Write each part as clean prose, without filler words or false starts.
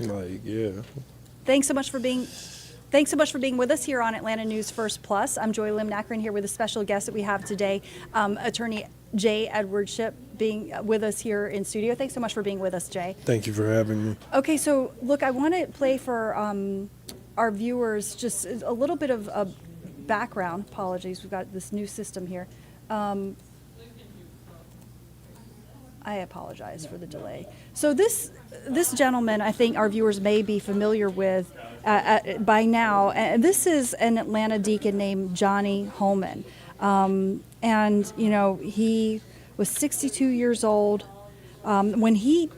Like, yeah. Thanks so much for being with us here on Atlanta News First Plus. I'm Joy Lim-Nakrin here with a special guest that we have today, Attorney Jay Edwardship, being with us here in studio. Thanks so much for being with us, Jay. Thank you for having me. Okay, so look, I want to play for our viewers just a little bit of background. Apologies, we've got this new system here. I apologize for the delay. So this gentleman, I think our viewers may be familiar with by now. This is an Atlanta deacon named Johnny Hollman. And, you know, he was 62 years old when he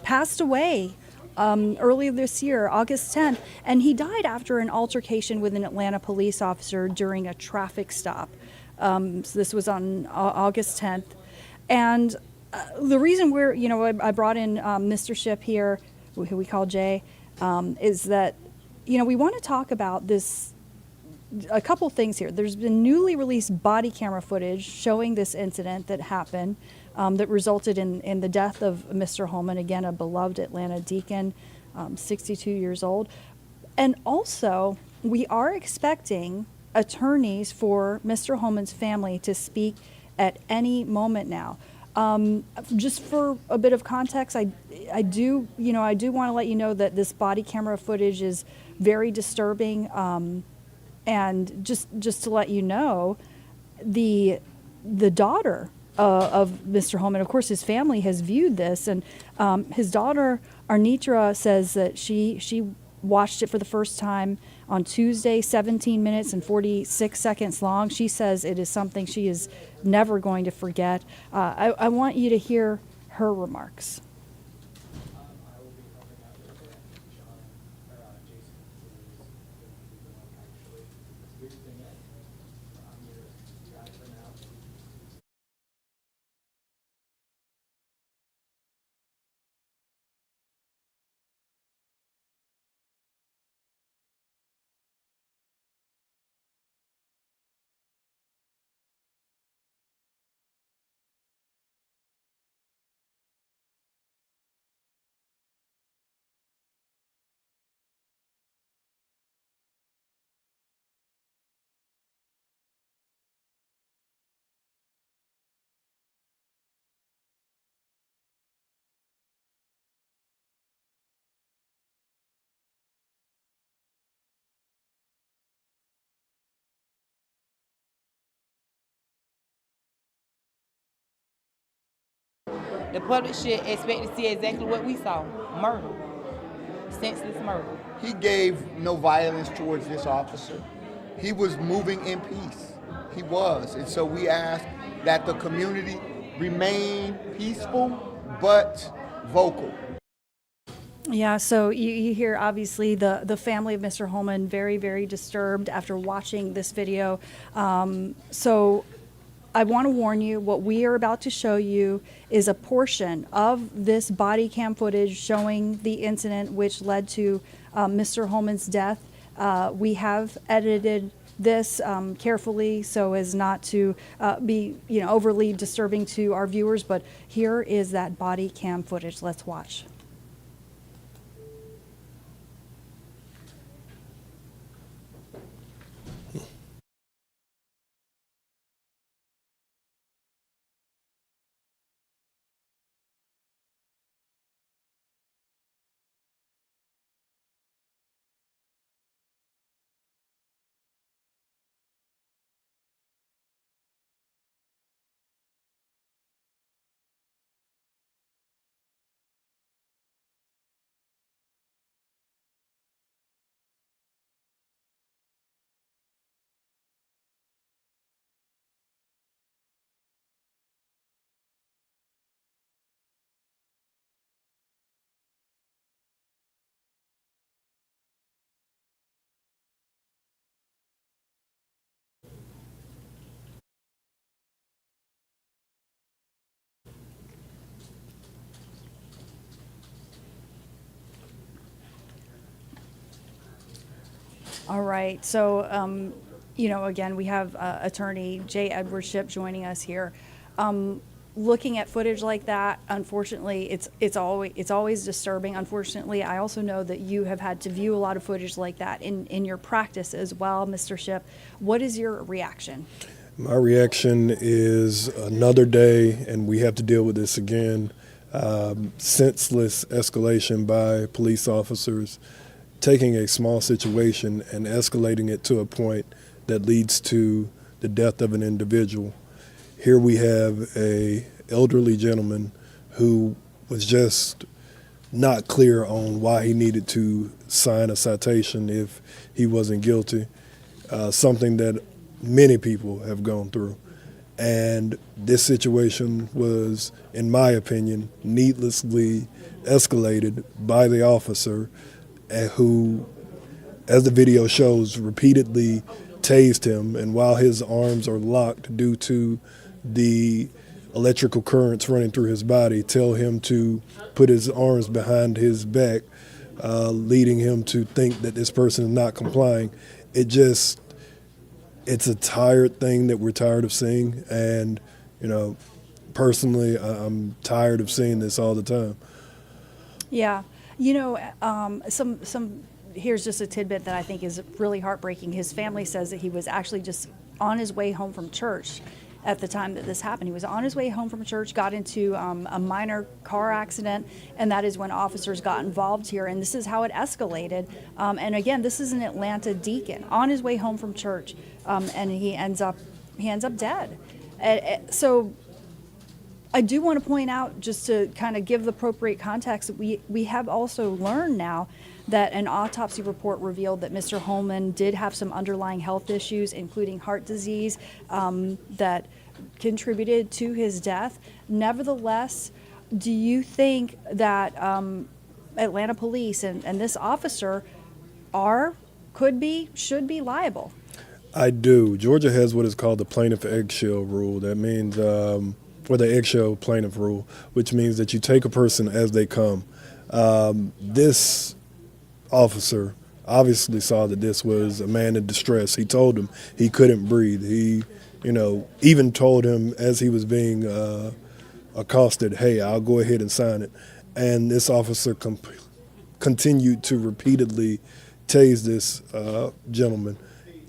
passed away earlier this year, August 10th, and he died after an altercation with an Atlanta police officer during a traffic stop. So this was on August 10th. And the reason I brought in Mr. Ship here, who we call Jay, is that, we want to talk about this, a couple things here. There's been newly released body camera footage showing this incident that happened that resulted in the death of Mr. Hollman, again, a beloved Atlanta deacon, 62 years old. And also, we are expecting attorneys for Mr. Hollman's family to speak at any moment now. Just for a bit of context, I do want to let you know that this body camera footage is very disturbing. And just to let you know, the daughter of Mr. Hollman, of course, his family has viewed this, and his daughter Arnitra says that she watched it for the first time on Tuesday, 17 minutes and 46 seconds long. She says it is something she is never going to forget. I want you to hear her remarks. The public should expect to see exactly what we saw: murder, senseless murder. He gave no violence towards this officer. He was moving in peace. He was. And so we ask that the community remain peaceful but vocal. Yeah, so you hear obviously the family of Mr. Hollman very, very disturbed after watching this video. So I want to warn you, what we are about to show you is a portion of this body cam footage showing the incident which led to Mr. Hollman's death. We have edited this carefully so as not to be overly disturbing to our viewers, but here is that body cam footage. Let's watch. All right. So, again, we have attorney Jay Edwardship joining us here. looking at footage like that, unfortunately, it's always disturbing. Unfortunately, I also know that you have had to view a lot of footage like that in your practice as well, Mr. Shipp. What is your reaction? My reaction is another day, and we have to deal with this again. Senseless escalation by police officers, taking a small situation and escalating it to a point that leads to the death of an individual. Here we have a elderly gentleman who was just not clear on why he needed to sign a citation if he wasn't guilty, something that many people have gone through. And this situation was, in my opinion, needlessly escalated by the officer who, as the video shows, repeatedly tased him. And while his arms are locked due to the electrical currents running through his body, tell him to put his arms behind his back, leading him to think that this person is not complying. It's a tired thing that we're tired of seeing. And, personally, I'm tired of seeing this all the time. Yeah. Here's just a tidbit that I think is really heartbreaking. His family says that he was actually just on his way home from church at the time that this happened. He was on his way home from church, got into a minor car accident, and that is when officers got involved here. And this is how it escalated. And again, this is an Atlanta deacon on his way home from church, and he ends up dead. So I do want to point out, just to kind of give the appropriate context, that we have also learned now that an autopsy report revealed that Mr. Hollman did have some underlying health issues, including heart disease, that contributed to his death. Nevertheless, do you think that Atlanta police and this officer should be liable? I do. Georgia has what is called the plaintiff eggshell rule. That means, or the eggshell plaintiff rule, which means that you take a person as they come. This officer obviously saw that this was a man in distress. He told him he couldn't breathe. He, even told him as he was being accosted, hey, I'll go ahead and sign it. And this officer continued to repeatedly tase this gentleman,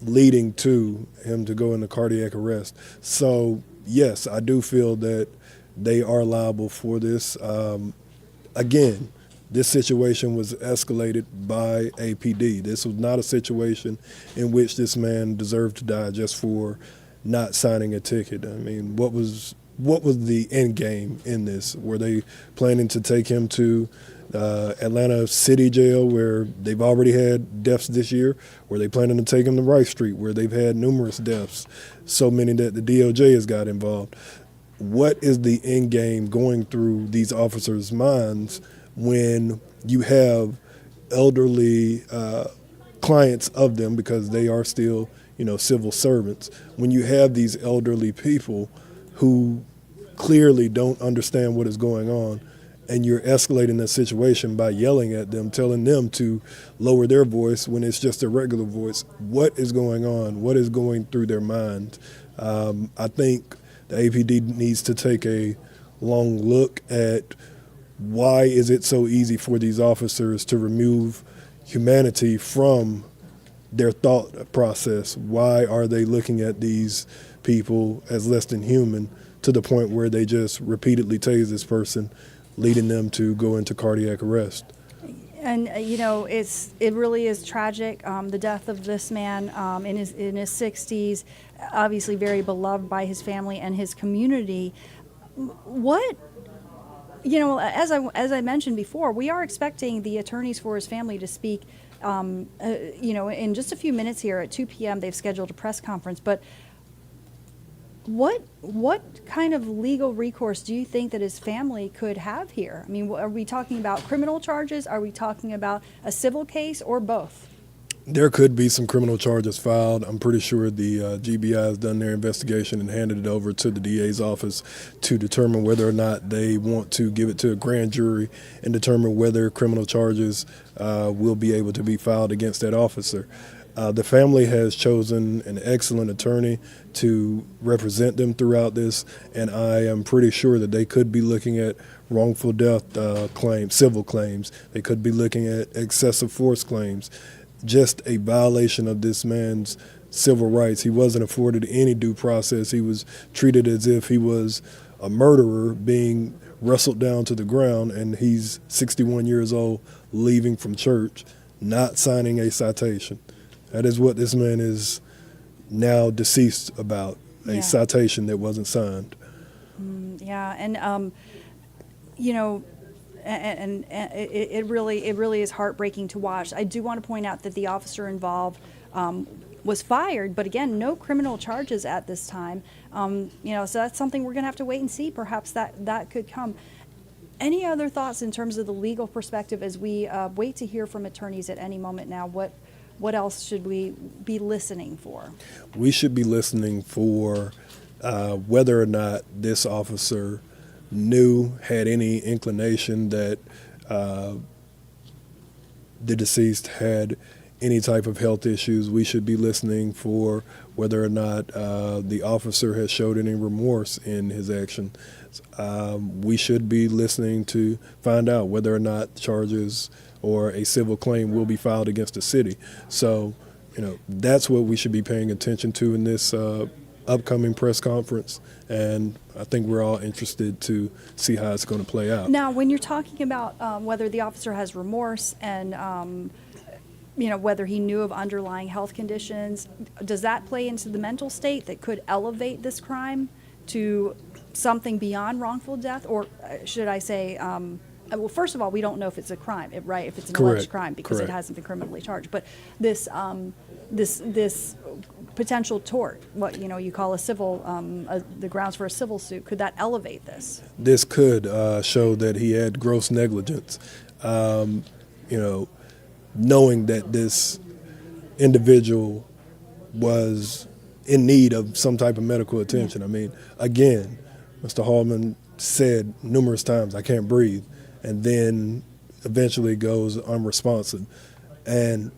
leading to him to go into cardiac arrest. So, yes, I do feel that they are liable for this. Again, this situation was escalated by APD. This was not a situation in which this man deserved to die just for not signing a ticket. I mean, what was the end game in this? Were they planning to take him to Atlanta City Jail, where they've already had deaths this year? Were they planning to take him to Rice Street, where they've had numerous deaths, so many that the DOJ has got involved? What is the end game going through these officers' minds when you have elderly clients of them, because they are still, civil servants? When you have these elderly people who clearly don't understand what is going on, and you're escalating the situation by yelling at them, telling them to lower their voice when it's just a regular voice, what is going on? What is going through their minds? I think the APD needs to take a long look at why is it so easy for these officers to remove humanity from their thought process? Why are they looking at these people as less than human to the point where they just repeatedly tase this person, leading them to go into cardiac arrest? And it really is tragic. The death of this man in his 60s, obviously very beloved by his family and his community. As I mentioned before, we are expecting the attorneys for his family to speak. In just a few minutes here at 2 p.m. They've scheduled a press conference, but what kind of legal recourse do you think that his family could have here? I mean, are we talking about criminal charges? Are we talking about a civil case, or both? There could be some criminal charges filed. I'm pretty sure the GBI has done their investigation and handed it over to the DA's office to determine whether or not they want to give it to a grand jury and determine whether criminal charges will be able to be filed against that officer. The family has chosen an excellent attorney to represent them throughout this, and I am pretty sure that they could be looking at wrongful death claims, civil claims. They could be looking at excessive force claims. Just a violation of this man's civil rights. He wasn't afforded any due process. He was treated as if he was a murderer being wrestled down to the ground, and he's 61 years old, leaving from church, not signing a citation. That is what this man is now deceased about, a citation that wasn't signed. Yeah, and you know, and it really is heartbreaking to watch. I do want to point out that the officer involved was fired, but again, no criminal charges at this time. You know, so that's something we're going to have to wait and see. Perhaps that could come. Any other thoughts in terms of the legal perspective as we wait to hear from attorneys at any moment now? What else should we be listening for? We should be listening for whether or not this officer had any inclination that the deceased had any type of health issues. We should be listening for whether or not the officer has showed any remorse in his action. We should be listening to find out whether or not charges or a civil claim will be filed against the city. So, you know, that's what we should be paying attention to in this upcoming press conference, and I think we're all interested to see how it's going to play out. Now, when you're talking about whether the officer has remorse and you know, whether he knew of underlying health conditions, does that play into the mental state that could elevate this crime to something beyond wrongful death? Or should I say, well, first of all, we don't know if it's a crime, right? If it's an alleged crime, because it hasn't been criminally charged. But this potential tort, what you call a civil, the grounds for a civil suit, could that elevate this? This could show that he had gross negligence. You know, knowing that this individual was in need of some type of medical attention. I mean, again, Mr. Hollman said numerous times, "I can't breathe," and then eventually goes unresponsive. And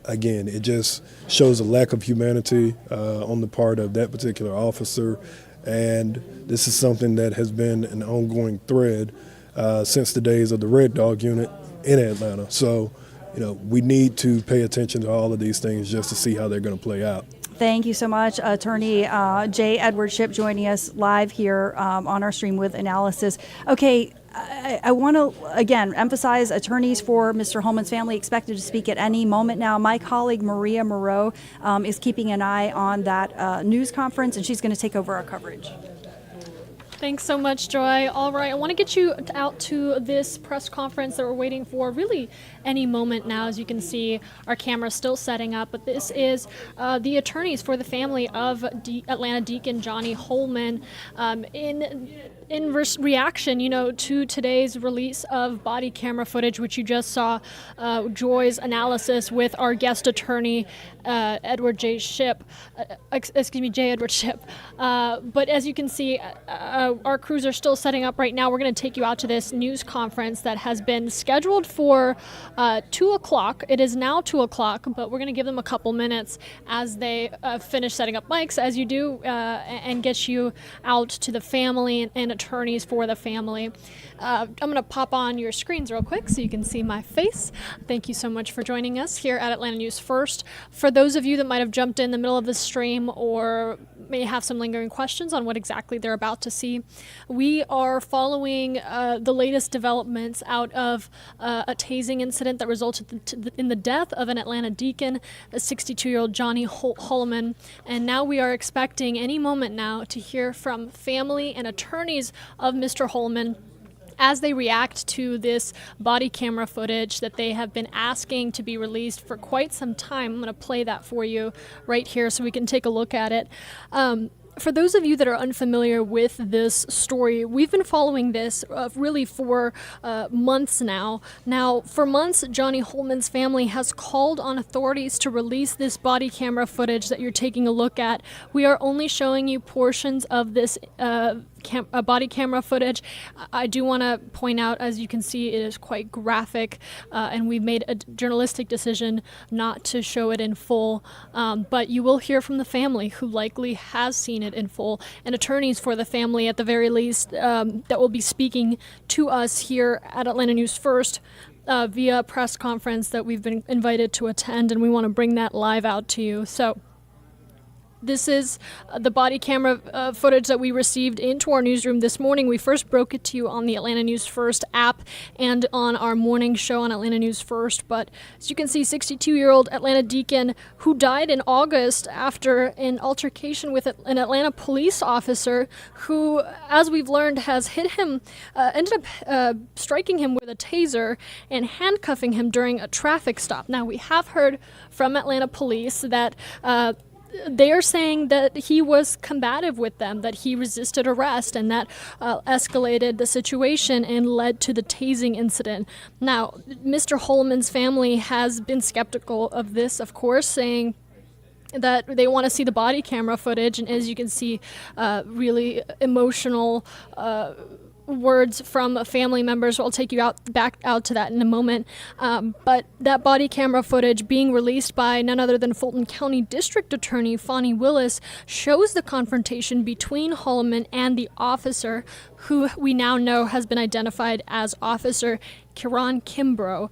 again, it just shows a lack of humanity on the part of that particular officer. And this is something that has been an ongoing thread since the days of the Red Dog Unit in Atlanta. So, you know, we need to pay attention to all of these things just to see how they're going to play out. Thank you so much, Attorney J. Edward Shipp, joining us live here on our stream with analysis. Okay, I want to, again, emphasize attorneys for Mr. Hollman's family expected to speak at any moment now. My colleague Maria Moreau is keeping an eye on that news conference, and she's going to take over our coverage. Thanks so much, Joy. All right, I want to get you out to this press conference that we're waiting for really any moment now. As you can see, our camera's still setting up, but this is the attorneys for the family of Atlanta deacon Johnny Hollman in reaction, to today's release of body camera footage, which you just saw Joy's analysis with our guest attorney, J. Edward Shipp. But as you can see, our crews are still setting up right now. We're going to take you out to this news conference that has been scheduled for 2 o'clock. It is now 2 o'clock, but we're going to give them a couple minutes as they finish setting up mics, as you do, and get you out to the family and attorneys for the family. I'm going to pop on your screens real quick so you can see my face. Thank you so much for joining us here at Atlanta News First. For those of you that might have jumped in the middle of the stream or may have some lingering questions on what exactly they're about to see, we are following the latest developments out of a tasing incident that resulted in the death of an Atlanta deacon, a 62-year-old Johnny Hollman. And now we are expecting any moment now to hear from family and attorneys of Mr. Hollman as they react to this body camera footage that they have been asking to be released for quite some time. I'm going to play that for you right here so we can take a look at it. For those of you that are unfamiliar with this story, we've been following this really for months now. Now, for months, Johnny Hollman's family has called on authorities to release this body camera footage that you're taking a look at. We are only showing you portions of this body camera footage. I do want to point out, as you can see, it is quite graphic, and we've made a journalistic decision not to show it in full, but you will hear from the family, who likely has seen it in full, and attorneys for the family at the very least that will be speaking to us here at Atlanta News First via press conference that we've been invited to attend, and we want to bring that live out to you. So this is the body camera footage that we received into our newsroom this morning. We first broke it to you on the Atlanta News First app and on our morning show on Atlanta News First. But as you can see, 62-year-old Atlanta deacon who died in August after an altercation with an Atlanta police officer who, as we've learned, has hit him, ended up striking him with a taser and handcuffing him during a traffic stop. Now, we have heard from Atlanta police that they are saying that he was combative with them, that he resisted arrest, and that escalated the situation and led to the tasing incident. Now, Mr. Hollman's family has been skeptical of this, of course, saying that they want to see the body camera footage, and as you can see, really emotional words from family members. I'll take you back out to that in a moment. But that body camera footage being released by none other than Fulton County District Attorney Fonnie Willis shows the confrontation between Hollman and the officer, who we now know has been identified as Officer Kiran Kimbrough.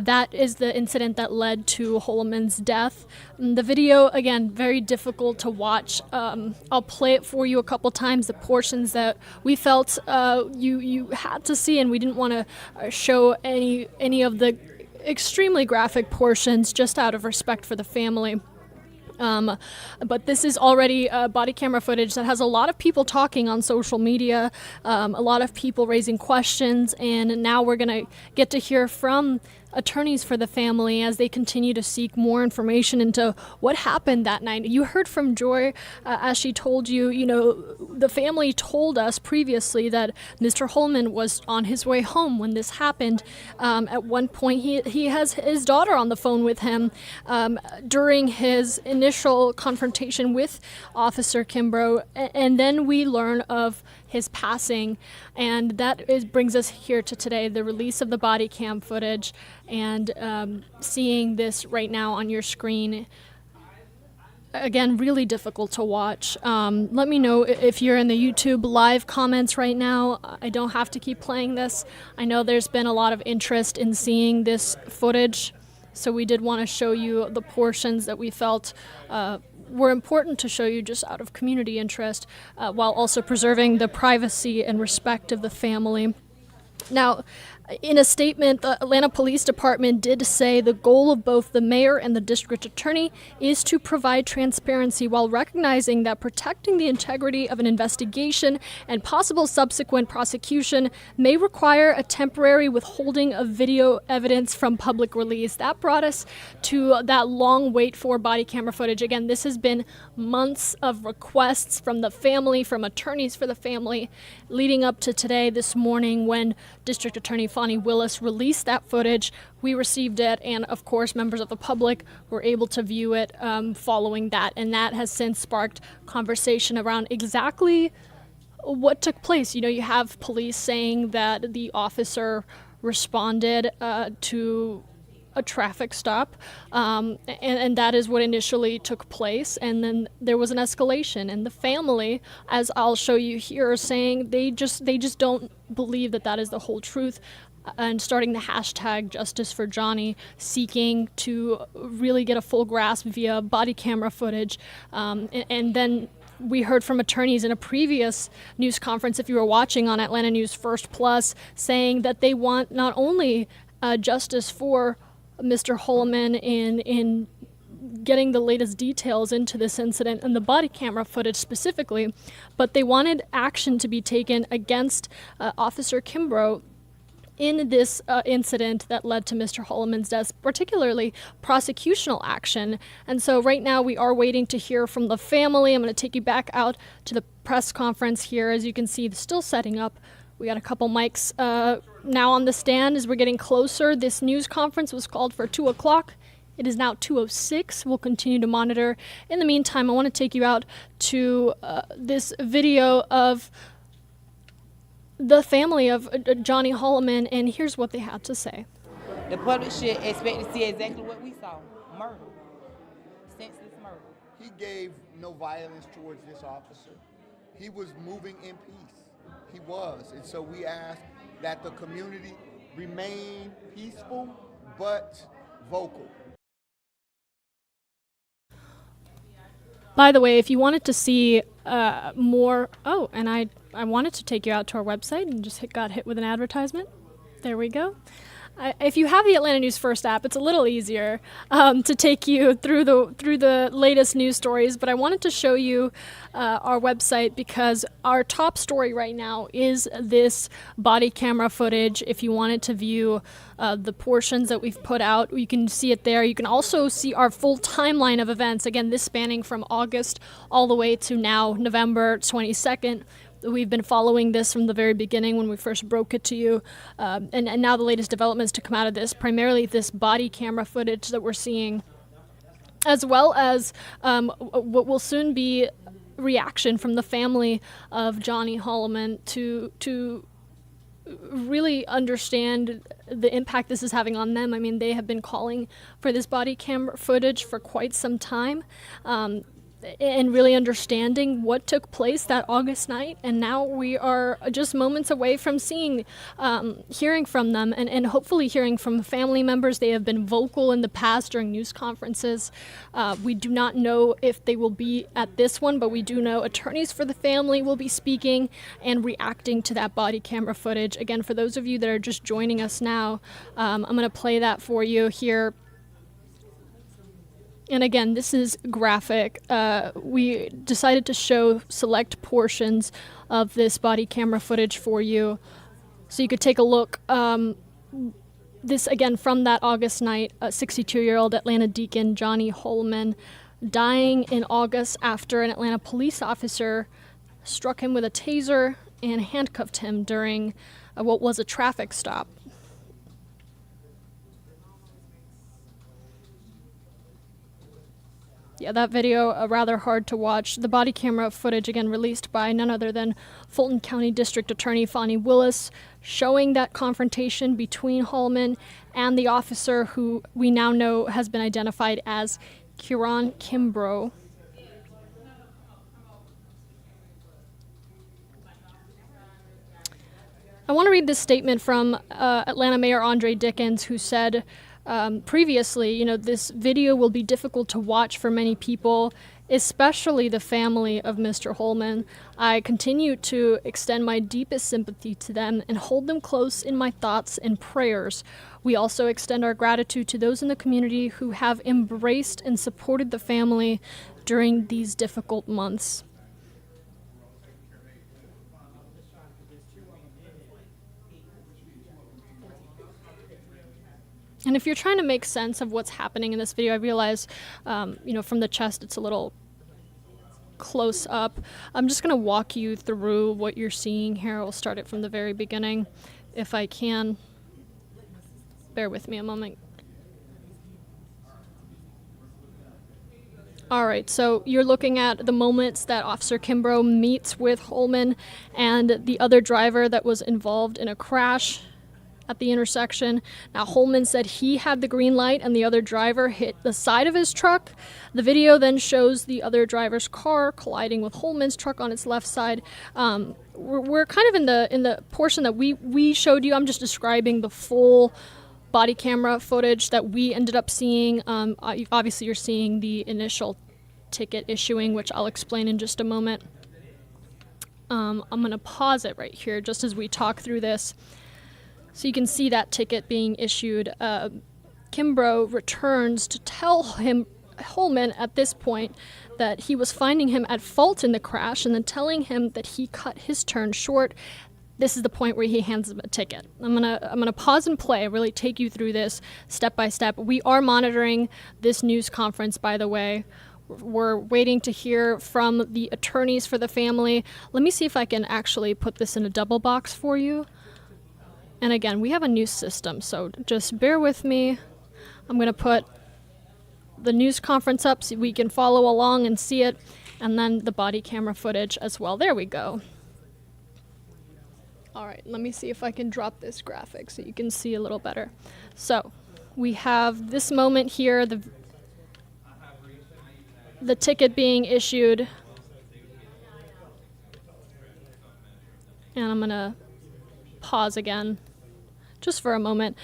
That is the incident that led to Hollman's death. The video, again, very difficult to watch. I'll play it for you a couple times, the portions that we felt you had to see, and we didn't want to show any of the extremely graphic portions just out of respect for the family. But this is already body camera footage that has a lot of people talking on social media, a lot of people raising questions, and now we're going to get to hear from attorneys for the family as they continue to seek more information into what happened that night. You heard from Joy as she told you, the family told us previously that Mr. Hollman was on his way home when this happened. At one point, he has his daughter on the phone with him during his initial confrontation with Officer Kimbrough, and then we learn of his passing, and that brings us here to today, the release of the body cam footage, and seeing this right now on your screen. Again, really difficult to watch. Let me know if you're in the YouTube live comments right now. I don't have to keep playing this. I know there's been a lot of interest in seeing this footage, so we did want to show you the portions that we felt were important to show you just out of community interest, while also preserving the privacy and respect of the family. Now, in a statement, the Atlanta Police Department did say the goal of both the mayor and the district attorney is to provide transparency while recognizing that protecting the integrity of an investigation and possible subsequent prosecution may require a temporary withholding of video evidence from public release. That brought us to that long wait for body camera footage. Again, this has been months of requests from the family, from attorneys for the family, leading up to today, this morning, when District Attorney Fonnie Willis released that footage. We received it, and of course members of the public were able to view it following that, and that has since sparked conversation around exactly what took place. You have police saying that the officer responded to a traffic stop, and that is what initially took place, and then there was an escalation, and the family, as I'll show you here, are saying they just don't believe that is the whole truth, and starting the hashtag Justice for Johnny, seeking to really get a full grasp via body camera footage, and then we heard from attorneys in a previous news conference, if you were watching on Atlanta News First Plus, saying that they want not only justice for Mr. Hollman in getting the latest details into this incident and the body camera footage specifically, but they wanted action to be taken against Officer Kimbrough in this incident that led to Mr. Hollman's death, particularly prosecutional action. And so right now we are waiting to hear from the family. I'm going to take you back out to the press conference here. As you can see, still setting up. We got a couple mics now on the stand as we're getting closer. This news conference was called for 2 o'clock. It is now 2:06. We'll continue to monitor. In the meantime, I want to take you out to this video of the family of Johnny Hollman, and here's what they had to say. The public should expect to see exactly what we saw. Murder. Senseless murder. He gave no violence towards this officer. He was moving in peace. He was. And so we ask that the community remain peaceful but vocal. By the way, if you wanted to see more, and I wanted to take you out to our website and just got hit with an advertisement. There we go. If you have the Atlanta News First app, it's a little easier to take you through the latest news stories. But I wanted to show you our website because our top story right now is this body camera footage. If you wanted to view the portions that we've put out, you can see it there. You can also see our full timeline of events. Again, this spanning from August all the way to now, November 22nd. We've been following this from the very beginning when we first broke it to you, and now the latest developments to come out of this, primarily this body camera footage that we're seeing, as well as what will soon be reaction from the family of Johnny Hollman to really understand the impact this is having on them. I mean, they have been calling for this body camera footage for quite some time. And really understanding what took place that August night. And now we are just moments away from hearing from them and hopefully hearing from family members. They have been vocal in the past during news conferences. We do not know if they will be at this one, but we do know attorneys for the family will be speaking and reacting to that body camera footage. Again, for those of you that are just joining us now, I'm going to play that for you here. And again, this is graphic. We decided to show select portions of this body camera footage for you so you could take a look. This, again, from that August night, a 62-year-old Atlanta deacon, Johnny Hollman, dying in August after an Atlanta police officer struck him with a taser and handcuffed him during what was a traffic stop. Yeah, that video, rather hard to watch. The body camera footage, again, released by none other than Fulton County District Attorney Fonnie Willis, showing that confrontation between Hollman and the officer who we now know has been identified as Kieran Kimbrough. I want to read this statement from Atlanta Mayor Andre Dickens, who said, previously, this video will be difficult to watch for many people, especially the family of Mr. Hollman. I continue to extend my deepest sympathy to them and hold them close in my thoughts and prayers. We also extend our gratitude to those in the community who have embraced and supported the family during these difficult months. And if you're trying to make sense of what's happening in this video, I realize, from the chest it's a little close up. I'm just going to walk you through what you're seeing here. We'll start it from the very beginning, if I can. Bear with me a moment. All right, so you're looking at the moments that Officer Kimbrough meets with Hollman and the other driver that was involved in a crash at the intersection. Now, Hollman said he had the green light and the other driver hit the side of his truck. The video then shows the other driver's car colliding with Hollman's truck on its left side. We're kind of in the portion that we showed you. I'm just describing the full body camera footage that we ended up seeing. Obviously, you're seeing the initial ticket issuing, which I'll explain in just a moment. I'm going to pause it right here just as we talk through this. So you can see that ticket being issued. Kimbrough returns to tell Hollman at this point that he was finding him at fault in the crash and then telling him that he cut his turn short. this is the point where he hands him a ticket. I'm gonna pause and play, really take you through this step by step. We are monitoring this news conference, by the way. We're waiting to hear from the attorneys for the family. Let me see if I can actually put this in a double box for you. And again, we have a new system, so just bear with me. I'm gonna put the news conference up so we can follow along and see it, and then the body camera footage as well. There we go. All right, let me see if I can drop this graphic so you can see a little better. So we have this moment here, the ticket being issued. And I'm gonna pause again just for a moment.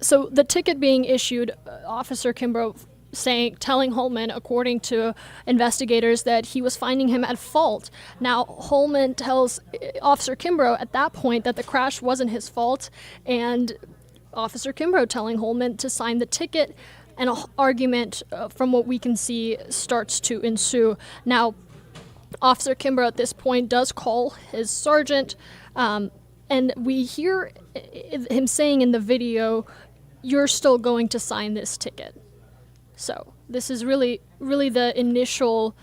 So the ticket being issued, Officer Kimbrough telling Hollman, according to investigators, that he was finding him at fault. Now, Hollman tells Officer Kimbrough at that point that the crash wasn't his fault, and Officer Kimbrough telling Hollman to sign the ticket, and an argument, from what we can see, starts to ensue. Now, Officer Kimbrough at this point does call his sergeant, and we hear him saying in the video, "You're still going to sign this ticket." So this is really the initial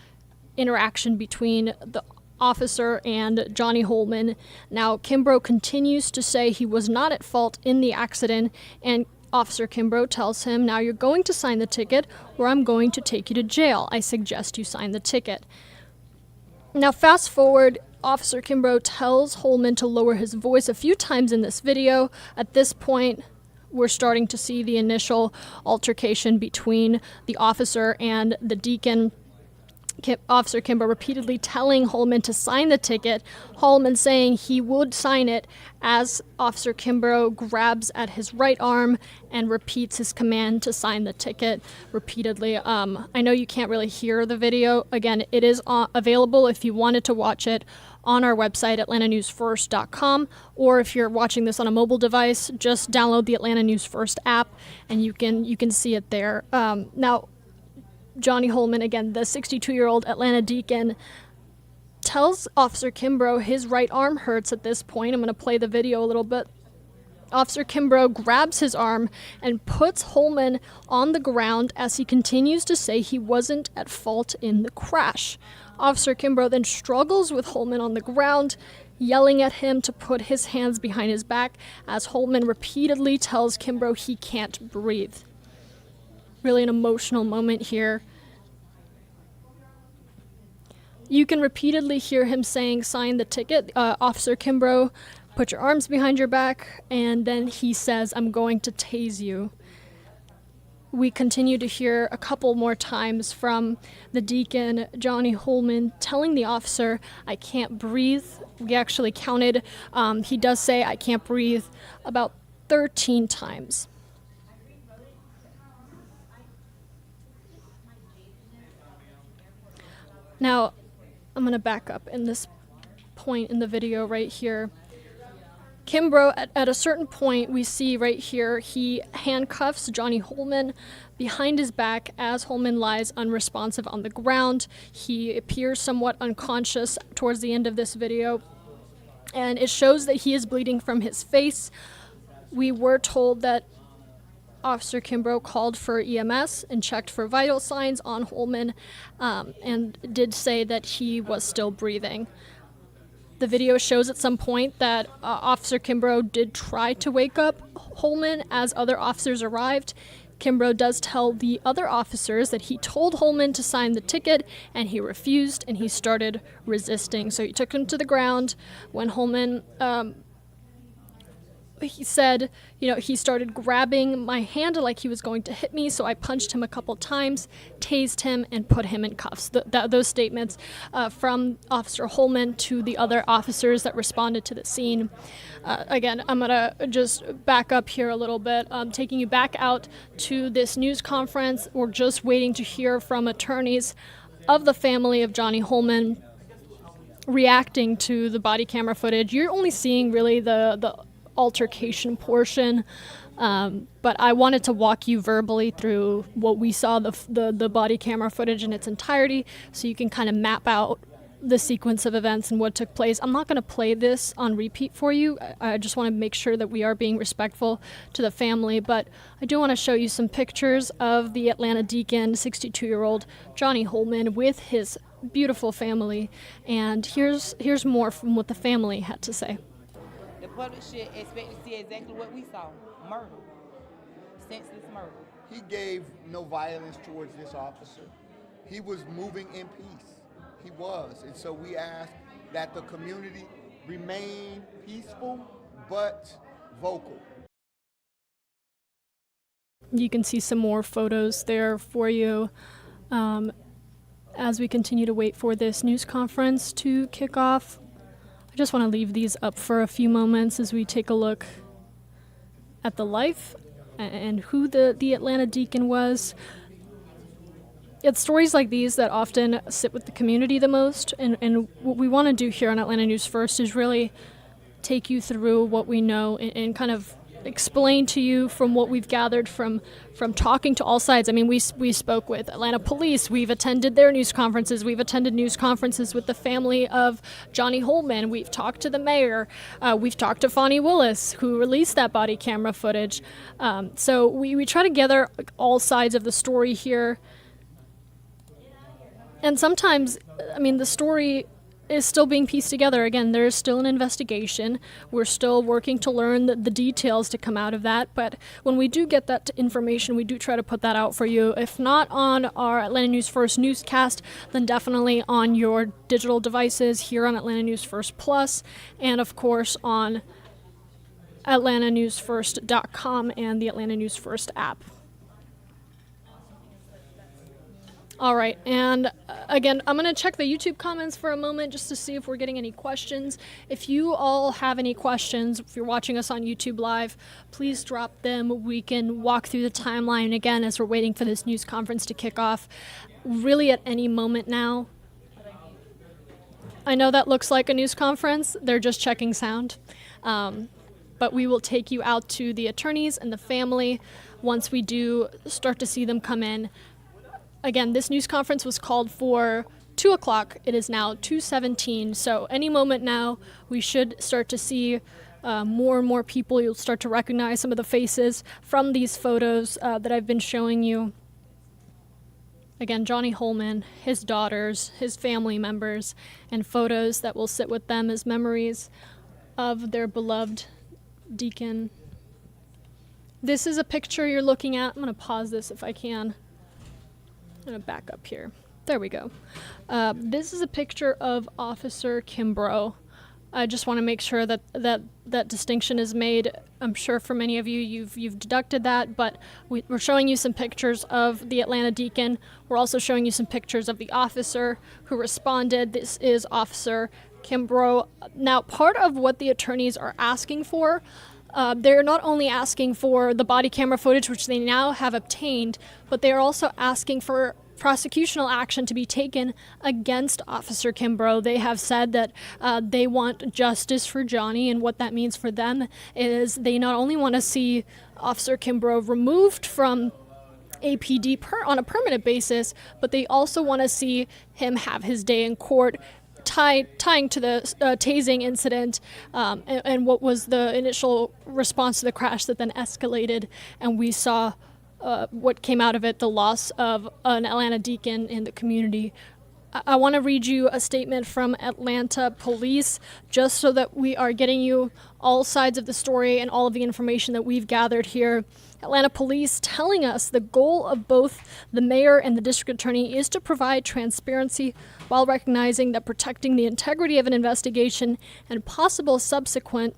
interaction between the officer and Johnny Hollman. Now, Kimbrough continues to say he was not at fault in the accident, and Officer Kimbrough tells him, "Now you're going to sign the ticket or I'm going to take you to jail. I suggest you sign the ticket." Now, fast forward, Officer Kimbrough tells Hollman to lower his voice a few times in this video. At this point, we're starting to see the initial altercation between the officer and the deacon. Officer Kimbrough repeatedly telling Hollman to sign the ticket, Hollman saying he would sign it as Officer Kimbrough grabs at his right arm and repeats his command to sign the ticket repeatedly. I know you can't really hear the video. Again, it is available if you wanted to watch it on our website, atlantanewsfirst.com, or if you're watching this on a mobile device, just download the Atlanta News First app and you can see it there. Now, Johnny Hollman, again, the 62-year-old Atlanta deacon, tells Officer Kimbrough his right arm hurts at this point. I'm going to play the video a little bit. Officer Kimbrough grabs his arm and puts Hollman on the ground as he continues to say he wasn't at fault in the crash. Officer Kimbrough then struggles with Hollman on the ground, yelling at him to put his hands behind his back as Hollman repeatedly tells Kimbrough he can't breathe. Really an emotional moment here. You can repeatedly hear him saying, "Sign the ticket, Officer Kimbrough, put your arms behind your back," and then he says, "I'm going to tase you." We continue to hear a couple more times from the deacon, Johnny Hollman, telling the officer, "I can't breathe." We actually counted. He does say, "I can't breathe," about 13 times. Now, I'm going to back up in this point in the video right here. Kimbrough, at a certain point, we see right here, he handcuffs Johnny Hollman behind his back as Hollman lies unresponsive on the ground. He appears somewhat unconscious towards the end of this video, and it shows that he is bleeding from his face. We were told that Officer Kimbrough called for EMS and checked for vital signs on Hollman, and did say that he was still breathing. The video shows at some point that Officer Kimbrough did try to wake up Hollman as other officers arrived. Kimbrough does tell the other officers that he told Hollman to sign the ticket, and he refused, and he started resisting. So he took him to the ground. When Hollman, he said, he started grabbing my hand like he was going to hit me, so I punched him a couple times, tased him, and put him in cuffs. Those statements from Officer Hollman to the other officers that responded to the scene. Again, I'm going to just back up here a little bit, taking you back out to this news conference. We're just waiting to hear from attorneys of the family of Johnny Hollman reacting to the body camera footage. You're only seeing really the altercation portion, but I wanted to walk you verbally through what we saw, the body camera footage in its entirety, so you can kind of map out the sequence of events and what took place. I'm not going to play this on repeat for you. I just want to make sure that we are being respectful to the family, but I do want to show you some pictures of the Atlanta Deacon, 62-year-old Johnny Hollman, with his beautiful family, and here's more from what the family had to say. The public should expect to see exactly what we saw, murder, senseless murder. He gave no violence towards this officer. He was moving in peace. He was. And so we ask that the community remain peaceful but vocal. You can see some more photos there for you as we continue to wait for this news conference to kick off. I just want to leave these up for a few moments as we take a look at the life and who the Atlanta Deacon was. It's stories like these that often sit with the community the most, and what we want to do here on Atlanta News First is really take you through what we know and kind of explain to you from what we've gathered from talking to all sides. I mean, we spoke with Atlanta Police, we've attended their news conferences, we've attended news conferences with the family of Johnny Hollman, we've talked to the mayor, we've talked to Fonnie Willis, who released that body camera footage. So we try to gather all sides of the story here. And sometimes, I mean, the story is still being pieced together. Again, there's still an investigation. We're still working to learn the details to come out of that. But when we do get that information, we do try to put that out for you. If not on our Atlanta News First newscast, then definitely on your digital devices here on Atlanta News First Plus, and of course on atlantanewsfirst.com and the Atlanta News First app. All right, and again, I'm going to check the YouTube comments for a moment just to see if we're getting any questions. If you all have any questions, if you're watching us on YouTube Live, please drop them. We can walk through the timeline again as we're waiting for this news conference to kick off. Really at any moment now. I know that looks like a news conference. They're just checking sound. But we will take you out to the attorneys and the family once we do start to see them come in. Again, this news conference was called for 2 o'clock. It is now 2:17, so any moment now we should start to see more and more people. You'll start to recognize some of the faces from these photos that I've been showing you. Again, Johnny Hollman, his daughters, his family members, and photos that will sit with them as memories of their beloved deacon. This is a picture you're looking at. I'm going to pause this if I can. I'm going to back up here. There we go. This is a picture of Officer Kimbrough. I just want to make sure that distinction is made. I'm sure for many of you, you've deducted that, but we're showing you some pictures of the Atlanta Deacon. We're also showing you some pictures of the officer who responded. This is Officer Kimbrough. Now, part of what the attorneys are asking for, they're not only asking for the body camera footage, which they now have obtained, but they are also asking for prosecutional action to be taken against Officer Kimbrough. They have said that they want justice for Johnny, and what that means for them is they not only want to see Officer Kimbrough removed from APD on a permanent basis, but they also want to see him have his day in court, tying to the tasing incident and what was the initial response to the crash that then escalated, and we saw what came out of it, the loss of an Atlanta Deacon in the community. I want to read you a statement from Atlanta Police just so that we are getting you all sides of the story and all of the information that we've gathered here. Atlanta Police telling us the goal of both the mayor and the district attorney is to provide transparency while recognizing that protecting the integrity of an investigation and possible subsequent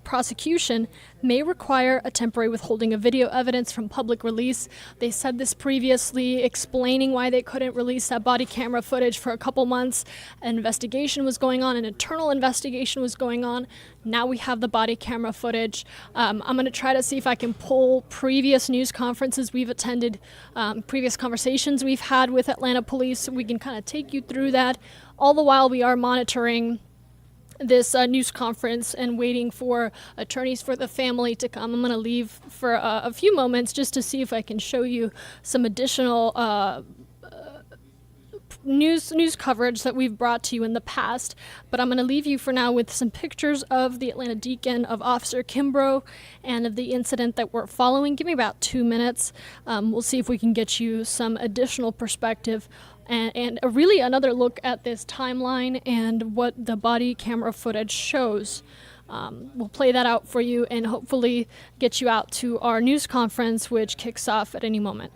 prosecution may require a temporary withholding of video evidence from public release. They said this previously, explaining why they couldn't release that body camera footage for a couple months. An investigation was going on, an internal investigation was going on. Now we have the body camera footage. I'm going to try to see if I can pull previous news conferences we've attended, previous conversations we've had with Atlanta Police, so we can kind of take you through that. All the while we are monitoring this news conference and waiting for attorneys for the family to come. I'm going to leave for a few moments just to see if I can show you some additional news coverage that we've brought to you in the past, but I'm going to leave you for now with some pictures of the Atlanta Deacon, of Officer Kimbrough, and of the incident that we're following. Give me about 2 minutes. We'll see if we can get you some additional perspective and really another look at this timeline and what the body camera footage shows. We'll play that out for you and hopefully get you out to our news conference, which kicks off at any moment.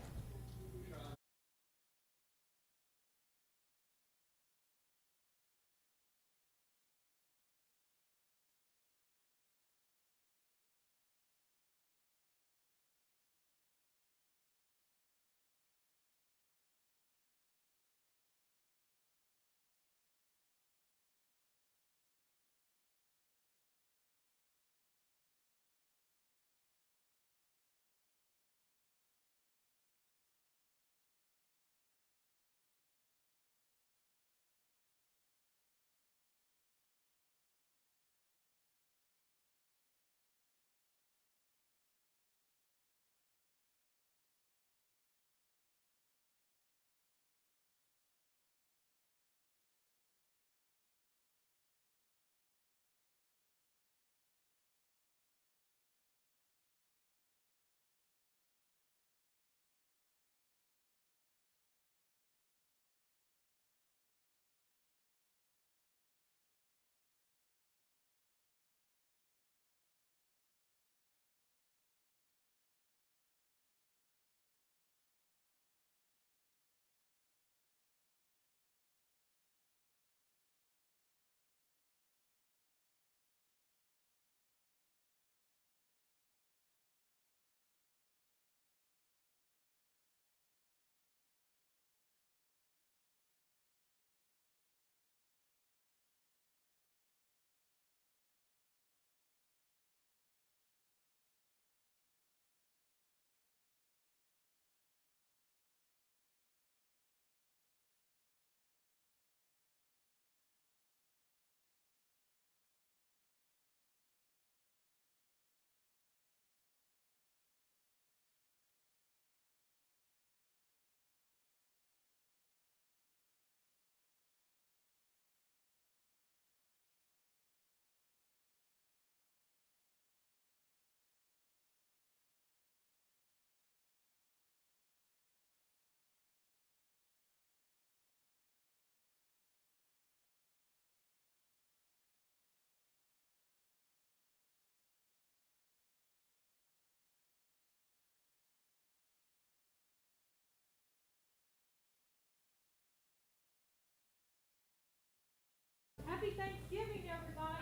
Happy Thanksgiving, everybody.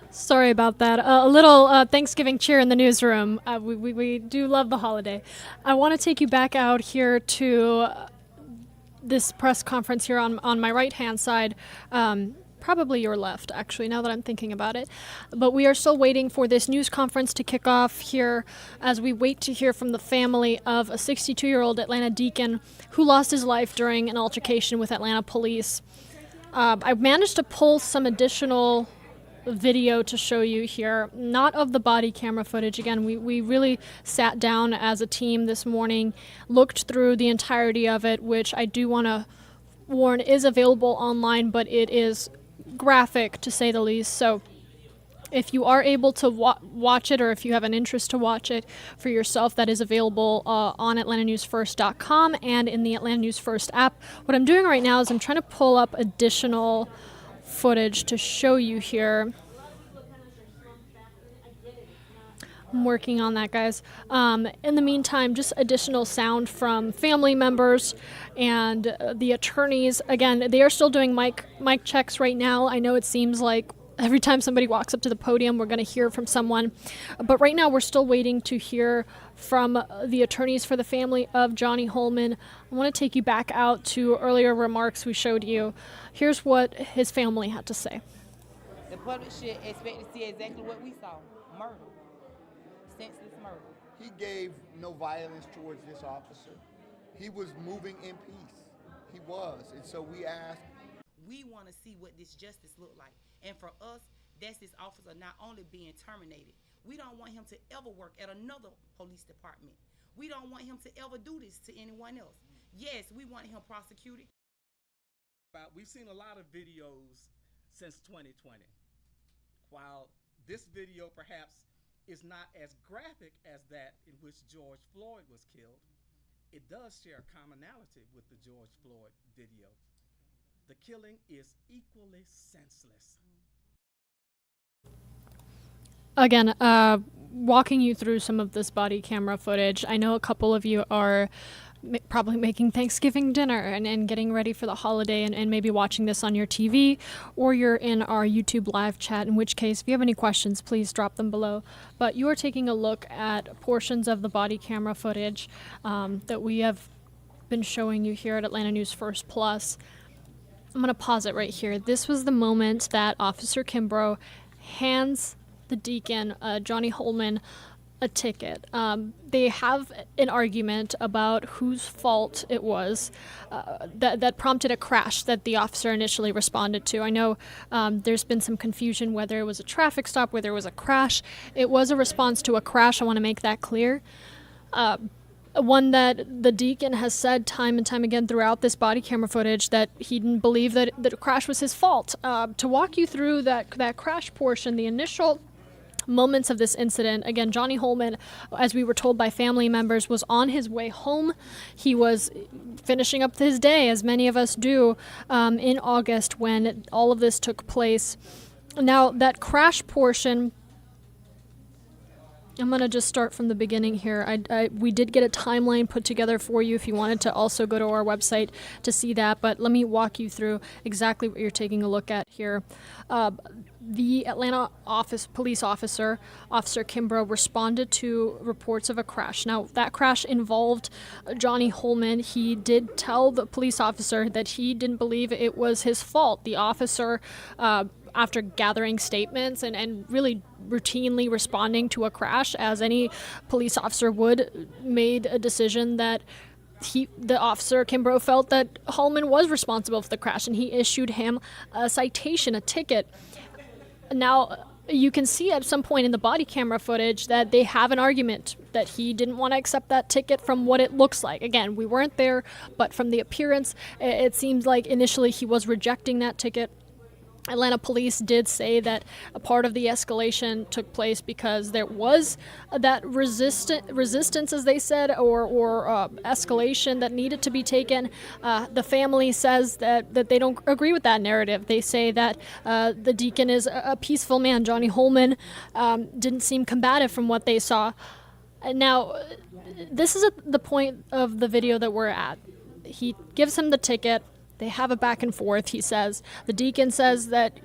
Sorry about that. A little Thanksgiving cheer in the newsroom. We do love the holiday. I want to take you back out here to this press conference here on my right-hand side. Probably your left, actually, now that I'm thinking about it. But we are still waiting for this news conference to kick off here as we wait to hear from the family of a 62-year-old Atlanta deacon who lost his life during an altercation with Atlanta police. I managed to pull some additional video to show you here, not of the body camera footage. Again, we really sat down as a team this morning, looked through the entirety of it, which I do want to warn is available online, but it is graphic to say the least. So if you are able to watch it, or if you have an interest to watch it for yourself, that is available on AtlantaNewsFirst.com and in the Atlanta News First app. What I'm doing right now is I'm trying to pull up additional footage to show you here. I'm working on that, guys. In the meantime, just additional sound from family members and the attorneys. Again, they are still doing mic checks right now. I know it seems like every time somebody walks up to the podium, we're going to hear from someone. But right now, we're still waiting to hear from the attorneys for the family of Johnny Hollman. I want to take you back out to earlier remarks we showed you. Here's what his family had to say. The public should expect to see exactly what we saw: murder, senseless murder. He gave no violence towards this officer. He was moving in peace. He was. And so we asked. We want to see what this justice look like. And for us, that's this officer not only being terminated, We don't want him to ever work at another police department. We don't want him to ever do this to anyone else. Yes, we want him prosecuted. We've seen a lot of videos since 2020. While this video perhaps is not as graphic as that in which George Floyd was killed, it does share commonality with the George Floyd video. The killing is equally senseless. Again, walking you through some of this body camera footage, I know a couple of you are probably making Thanksgiving dinner and getting ready for the holiday and maybe watching this on your TV, or you're in our YouTube live chat, in which case, if you have any questions, please drop them below. But you are taking a look at portions of the body camera footage that we have been showing you here at Atlanta News First Plus. I'm going to pause it right here. This was the moment that Officer Kimbrough hands the deacon, Johnny Hollman, a ticket. They have an argument about whose fault it was that prompted a crash that the officer initially responded to. I know there's been some confusion whether it was a traffic stop, whether it was a crash. It was a response to a crash. I want to make that clear. One that the deacon has said time and time again throughout this body camera footage that he didn't believe that the crash was his fault. To walk you through that crash portion, the initial moments of this incident, again, Johnny Hollman, as we were told by family members, was on his way home. He was finishing up his day, as many of us do, in August when all of this took place. Now, that crash portion, I'm going to just start from the beginning here. We did get a timeline put together for you if you wanted to also go to our website to see that, but let me walk you through exactly what you're taking a look at here. The Atlanta police officer, Officer Kimbrough, responded to reports of a crash. Now, that crash involved Johnny Hollman. He did tell the police officer that he didn't believe it was his fault. The officer, after gathering statements and really routinely responding to a crash, as any police officer would, made a decision that the officer, Kimbrough, felt that Hollman was responsible for the crash, and he issued him a citation, a ticket. Now, you can see at some point in the body camera footage that they have an argument that he didn't want to accept that ticket from what it looks like. Again, we weren't there, but from the appearance, it seems like initially he was rejecting that ticket. Atlanta police did say that a part of the escalation took place because there was that resistance, as they said, or escalation that needed to be taken. The family says that they don't agree with that narrative. They say that the deacon is a peaceful man. Johnny Hollman didn't seem combative from what they saw. Now, this is the point of the video that we're at. He gives him the ticket. They have a back and forth, he says. The deacon says that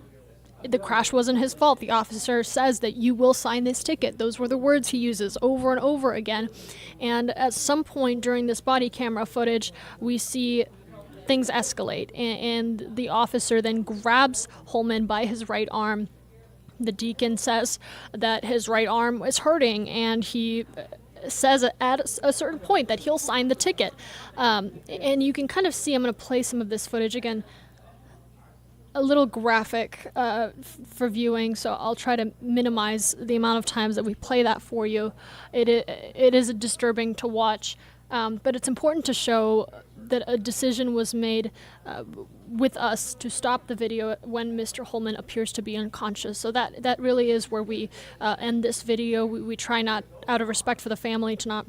the crash wasn't his fault. The officer says that you will sign this ticket. Those were the words he uses over and over again. And at some point during this body camera footage, we see things escalate. And the officer then grabs Hollman by his right arm. The deacon says that his right arm is hurting, and he says at a certain point that he'll sign the ticket. And you can kind of see, I'm going to play some of this footage again, a little graphic for viewing, so I'll try to minimize the amount of times that we play that for you. It is disturbing to watch, but it's important to show that a decision was made with us to stop the video when Mr. Hollman appears to be unconscious. So that really is where we end this video. We try not, out of respect for the family, to not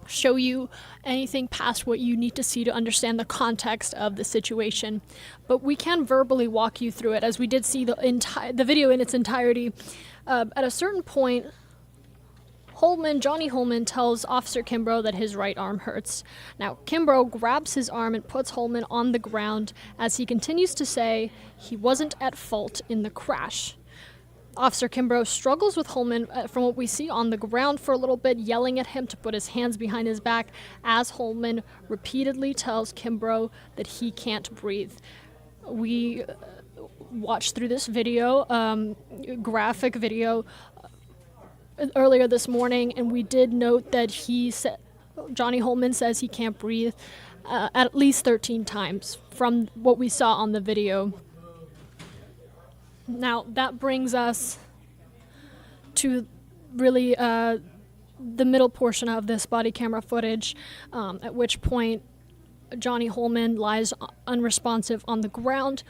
show you anything past what you need to see to understand the context of the situation. But we can verbally walk you through it, as we did see the video in its entirety. At a certain point, Johnny Hollman tells Officer Kimbrough that his right arm hurts. Now, Kimbrough grabs his arm and puts Hollman on the ground as he continues to say he wasn't at fault in the crash. Officer Kimbrough struggles with Hollman, from what we see, on the ground for a little bit, yelling at him to put his hands behind his back as Hollman repeatedly tells Kimbrough that he can't breathe. We watched through this video, graphic video, earlier this morning, and we did note that Johnny Hollman says he can't breathe at least 13 times from what we saw on the video. Now, that brings us to really the middle portion of this body camera footage, at which point Johnny Hollman lies unresponsive on the ground.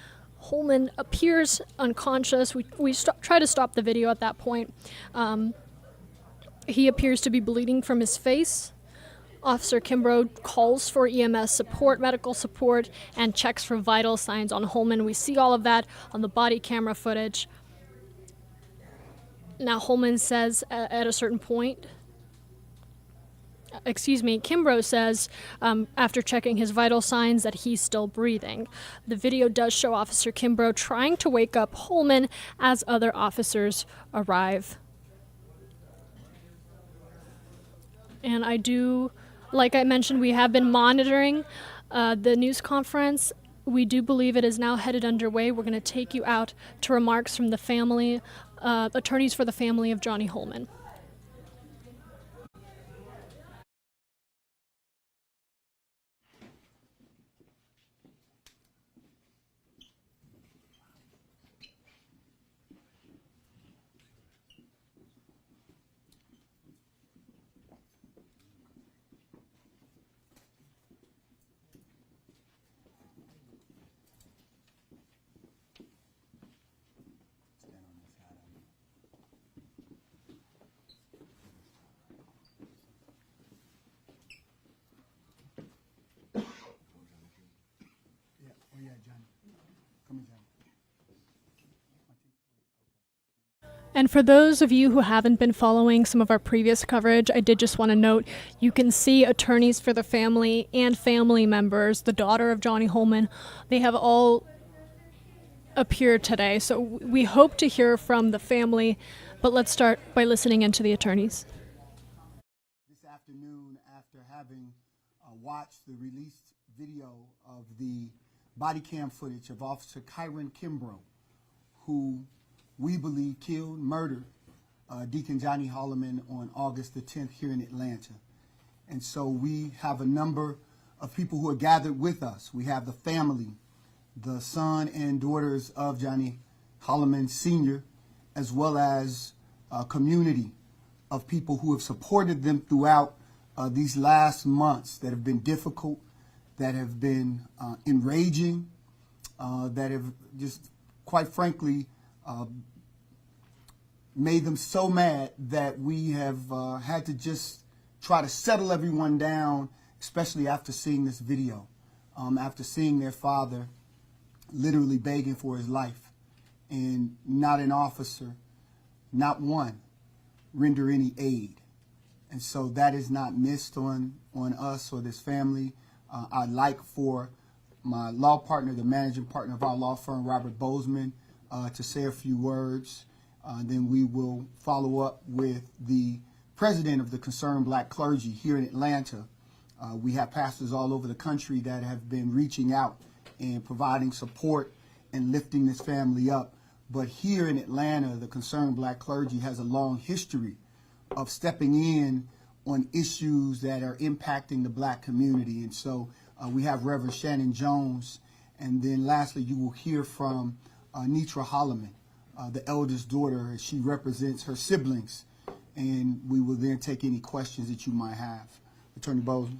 Hollman appears unconscious. We try to stop the video at that point. He appears to be bleeding from his face. Officer Kimbrough calls for EMS support, medical support, and checks for vital signs on Hollman. We see all of that on the body camera footage. Now, Hollman says at a certain point, Kimbrough says after checking his vital signs that he's still breathing. The video does show Officer Kimbrough trying to wake up Hollman as other officers arrive. And like I mentioned, we have been monitoring the news conference. We do believe it is now headed underway. We're going to take you out to remarks from the family, attorneys for the family of Johnny Hollman. And for those of you who haven't been following some of our previous coverage, I did just want to note, you can see attorneys for the family and family members, the daughter of Johnny Hollman. They have all appeared today. So we hope to hear from the family, but let's start by listening into the attorneys. This afternoon, after having watched the released video of the body cam footage of Officer Kyron Kimbrough, who we believe killed, murdered Deacon Johnny Hollman on August the 10th here in Atlanta. And so we have a number of people who are gathered with us. We have the family, the son and daughters of Johnny Hollman Sr., as well as a community of people who have supported them throughout these last months that have been difficult, that have been enraging, that have just, quite frankly, made them so mad that we have had to just try to settle everyone down, especially after seeing this video, after seeing their father literally begging for his life, and not an officer, not one, render any aid. And so that is not missed on us or this family. I'd like for my law partner, the managing partner of our law firm, Robert Bozeman, to say a few words. Then we will follow up with the president of the Concerned Black Clergy here in Atlanta. We have pastors all over the country that have been reaching out and providing support and lifting this family up. But here in Atlanta, the Concerned Black Clergy has a long history of stepping in on issues that are impacting the black community. And so we have Reverend Shannon Jones. And then lastly, you will hear from Nitra Holloman, the eldest daughter, as she represents her siblings. And we will then take any questions that you might have. Attorney Bozeman.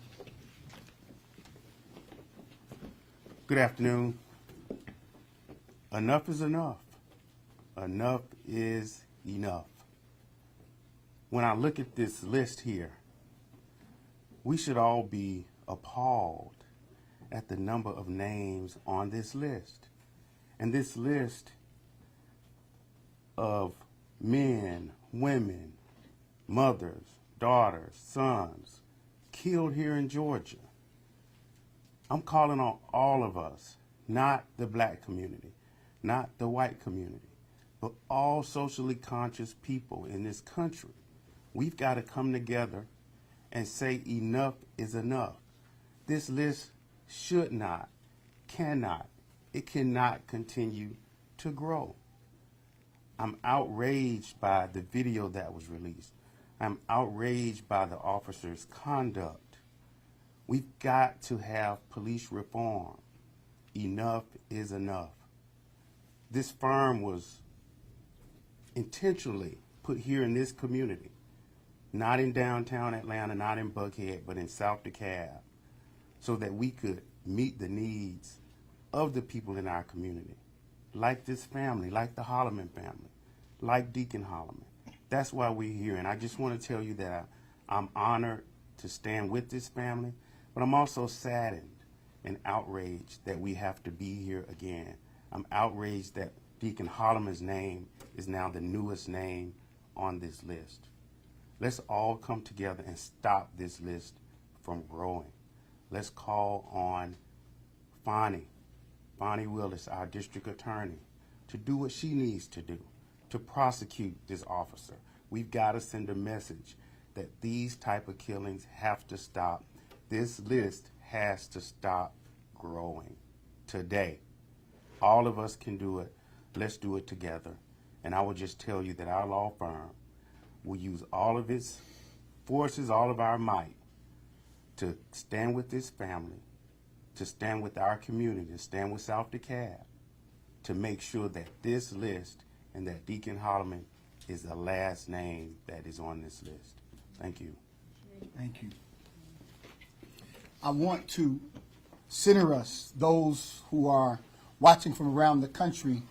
Good afternoon. Enough is enough. Enough is enough. When I look at this list here, we should all be appalled at the number of names on this list. And this list of men, women, mothers, daughters, sons, killed here in Georgia. I'm calling on all of us, not the black community, not the white community, but all socially conscious people in this country. We've got to come together and say enough is enough. This list should not, cannot, it cannot continue to grow. I'm outraged by the video that was released. I'm outraged by the officer's conduct. We've got to have police reform. Enough is enough. This firm was intentionally put here in this community, not in downtown Atlanta, not in Buckhead, but in South DeKalb, so that we could meet the needs of the people in our community, like this family, like the Hollman family, like Deacon Hollman. That's why we're here, and I just want to tell you that I'm honored to stand with this family, but I'm also saddened and outraged that we have to be here again. I'm outraged that Deacon Hollman's name is now the newest name on this list. Let's all come together and stop this list from growing. Let's call on Fonnie Willis, our district attorney, to do what she needs to do, to prosecute this officer. We've got to send a message that these type of killings have to stop. This list has to stop growing today. All of us can do it. Let's do it together. And I will just tell you that our law firm will use all of its forces, all of our might, to stand with this family, to stand with our community, to stand with South DeKalb, to make sure that this list and that Deacon Hollman is the last name that is on this list. Thank you. Thank you. I want to center us, those who are watching from around the country,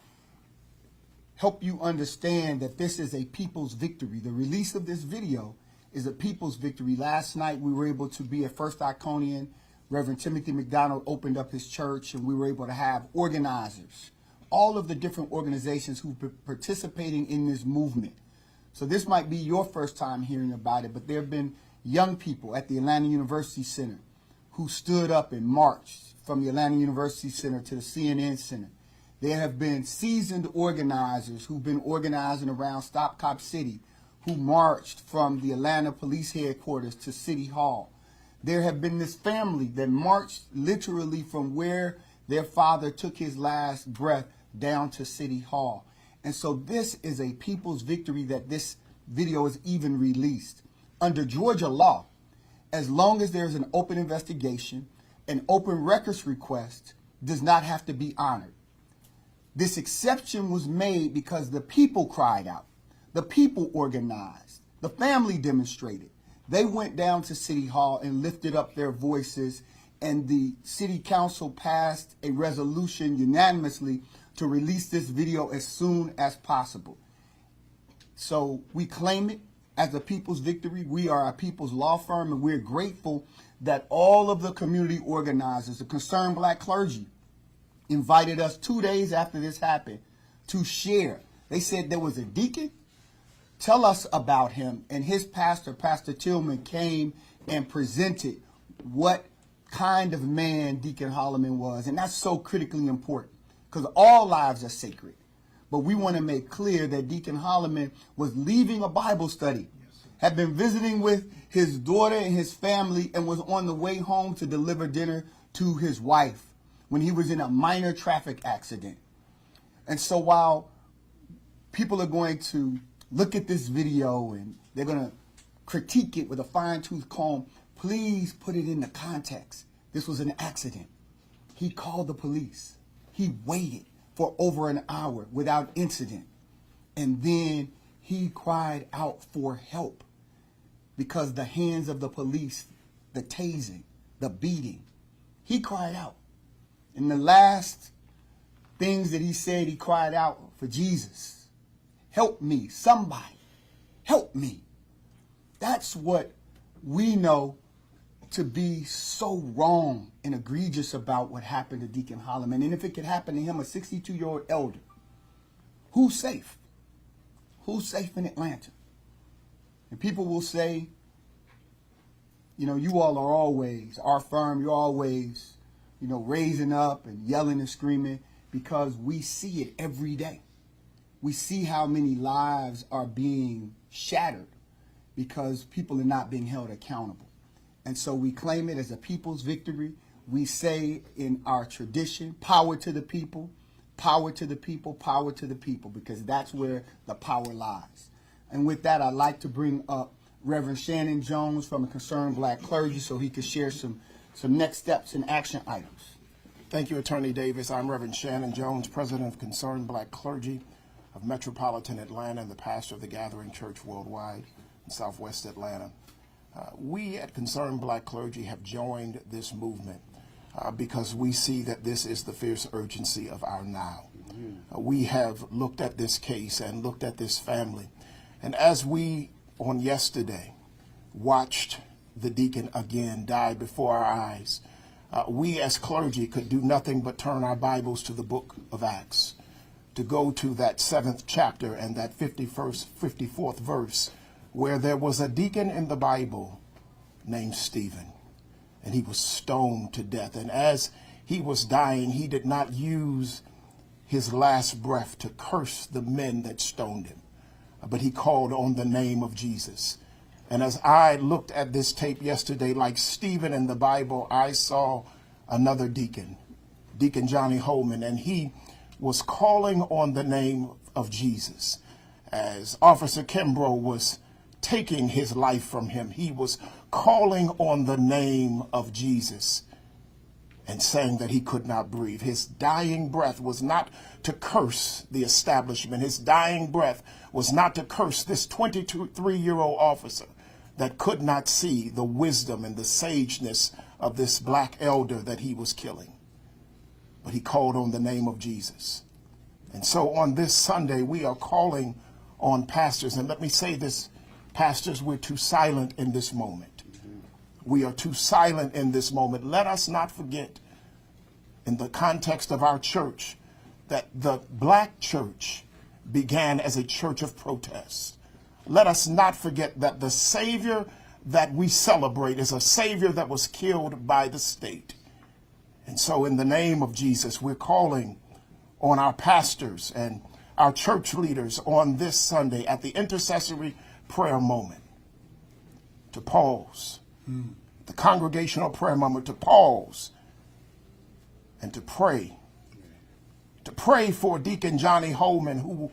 help you understand that this is a people's victory. The release of this video is a people's victory. Last night we were able to be at First Iconian. Reverend Timothy McDonald opened up his church, and we were able to have organizers, all of the different organizations who've been participating in this movement. So this might be your first time hearing about it, but there have been young people at the Atlanta University Center who stood up and marched from the Atlanta University Center to the CNN Center. There have been seasoned organizers who've been organizing around Stop Cop City, who marched from the Atlanta Police Headquarters to City Hall. There have been this family that marched literally from where their father took his last breath down to City Hall. And so this is a people's victory that this video is even released. Under Georgia law, as long as there's an open investigation, an open records request does not have to be honored. This exception was made because the people cried out. The people organized. The family demonstrated. They went down to City Hall and lifted up their voices, and the city council passed a resolution unanimously to release this video as soon as possible. So we claim it as a people's victory. We are a people's law firm, and we're grateful that all of the community organizers, the concerned black clergy, invited us 2 days after this happened to share. They said there was a deacon. Tell us about him. And his pastor, Pastor Tillman, came and presented what kind of man Deacon Hollman was. And that's so critically important because all lives are sacred. But we want to make clear that Deacon Hollman was leaving a Bible study, had been visiting with his daughter and his family, and was on the way home to deliver dinner to his wife when he was in a minor traffic accident. And so while people are going to look at this video and they're going to critique it with a fine-tooth comb, please put it into context. This was an accident. He called the police. He waited for over an hour without incident. And then he cried out for help because the hands of the police, the tasing, the beating, he cried out. And the last things that he said, he cried out for Jesus. Help me, somebody, help me. That's what we know to be so wrong and egregious about what happened to Deacon Hollman. And if it could happen to him, a 62-year-old elder, who's safe? Who's safe in Atlanta? And people will say, you know, you all are always, our firm, you're always, you know, raising up and yelling and screaming because we see it every day. We see how many lives are being shattered because people are not being held accountable. And so we claim it as a people's victory. We say in our tradition, power to the people, power to the people, power to the people, because that's where the power lies. And with that, I'd like to bring up Reverend Shannon Jones from a Concerned Black Clergy so he could share some next steps and action items. Thank you, Attorney Davis. I'm Reverend Shannon Jones, President of Concerned Black Clergy. of Metropolitan Atlanta and the pastor of the Gathering Church Worldwide in Southwest Atlanta. We at Concerned Black Clergy have joined this movement because we see that this is the fierce urgency of our now. We have looked at this case and looked at this family. And as we, on yesterday, watched the deacon again die before our eyes, we as clergy could do nothing but turn our Bibles to the book of Acts, to go to that 7th chapter and that 54th verse, where there was a deacon in the Bible named Stephen, and he was stoned to death. And as he was dying, he did not use his last breath to curse the men that stoned him, but he called on the name of Jesus. And as I looked at this tape yesterday, like Stephen in the Bible, I saw another deacon, Deacon Johnny Hollman, and he was calling on the name of Jesus. As Officer Kimbrough was taking his life from him, he was calling on the name of Jesus and saying that he could not breathe. His dying breath was not to curse the establishment. His dying breath was not to curse this 23-year-old officer that could not see the wisdom and the sageness of this black elder that he was killing. But he called on the name of Jesus. And so on this Sunday, we are calling on pastors. And let me say this, pastors, we're too silent in this moment. We are too silent in this moment. Let us not forget, in the context of our church, that the black church began as a church of protest. Let us not forget that the Savior that we celebrate is a Savior that was killed by the state. And so in the name of Jesus, we're calling on our pastors and our church leaders on this Sunday at the intercessory prayer moment to pause, the congregational prayer moment to pause and to pray for Deacon Johnny Hollman, who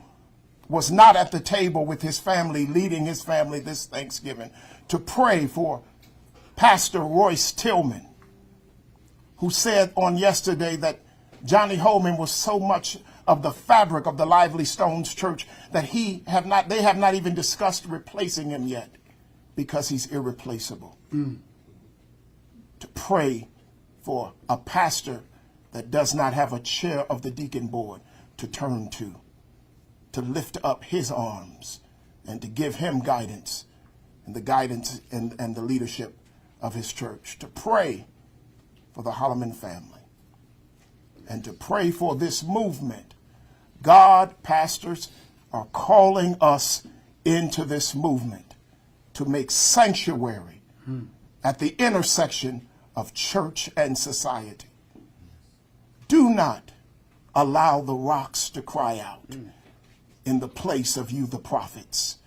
was not at the table with his family, leading his family this Thanksgiving, to pray for Pastor Royce Tillman, who said on yesterday that Johnny Hollman was so much of the fabric of the Lively Stones Church that they have not even discussed replacing him yet because he's irreplaceable. To pray for a pastor that does not have a chair of the deacon board to turn to lift up his arms and to give him guidance and the guidance and the leadership of his church. To pray for the Hollman family and to pray for this movement. God, pastors, are calling us into this movement to make sanctuary at the intersection of church and society. Do not allow the rocks to cry out in the place of you, the prophets.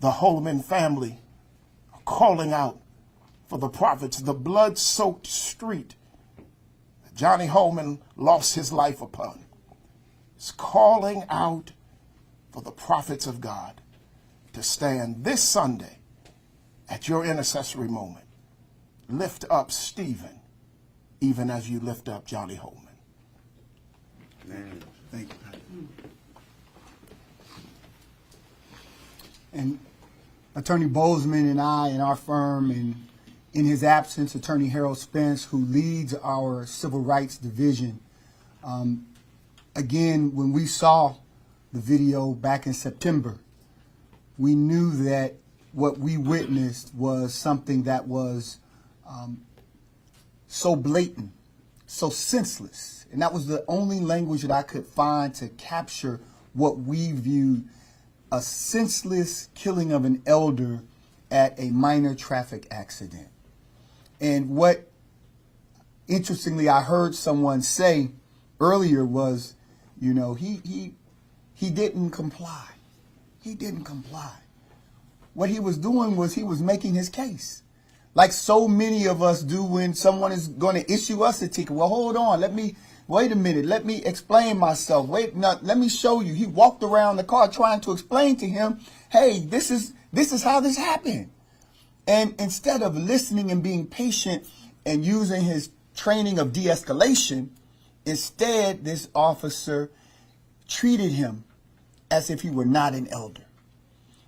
The Hollman family are calling out for the prophets. The blood-soaked street that Johnny Hollman lost his life upon is calling out for the prophets of God to stand this Sunday at your intercessory moment. Lift up Stephen, even as you lift up Johnny Hollman. Man, thank you, Pat. And Attorney Bozeman and I and our firm, and in his absence, Attorney Harold Spence, who leads our Civil Rights Division, again, when we saw the video back in September, we knew that what we witnessed was something that was so blatant, so senseless. And that was the only language that I could find to capture what we viewed a senseless killing of an elder at a minor traffic accident. And what, interestingly, I heard someone say earlier was, you know, he didn't comply. He didn't comply. What he was doing was he was making his case, like so many of us do when someone is going to issue us a ticket. Well, hold on, wait a minute, let me explain myself. Let me show you. He walked around the car trying to explain to him, hey, this is how this happened. And instead of listening and being patient and using his training of de-escalation, instead this officer treated him as if he were not an elder.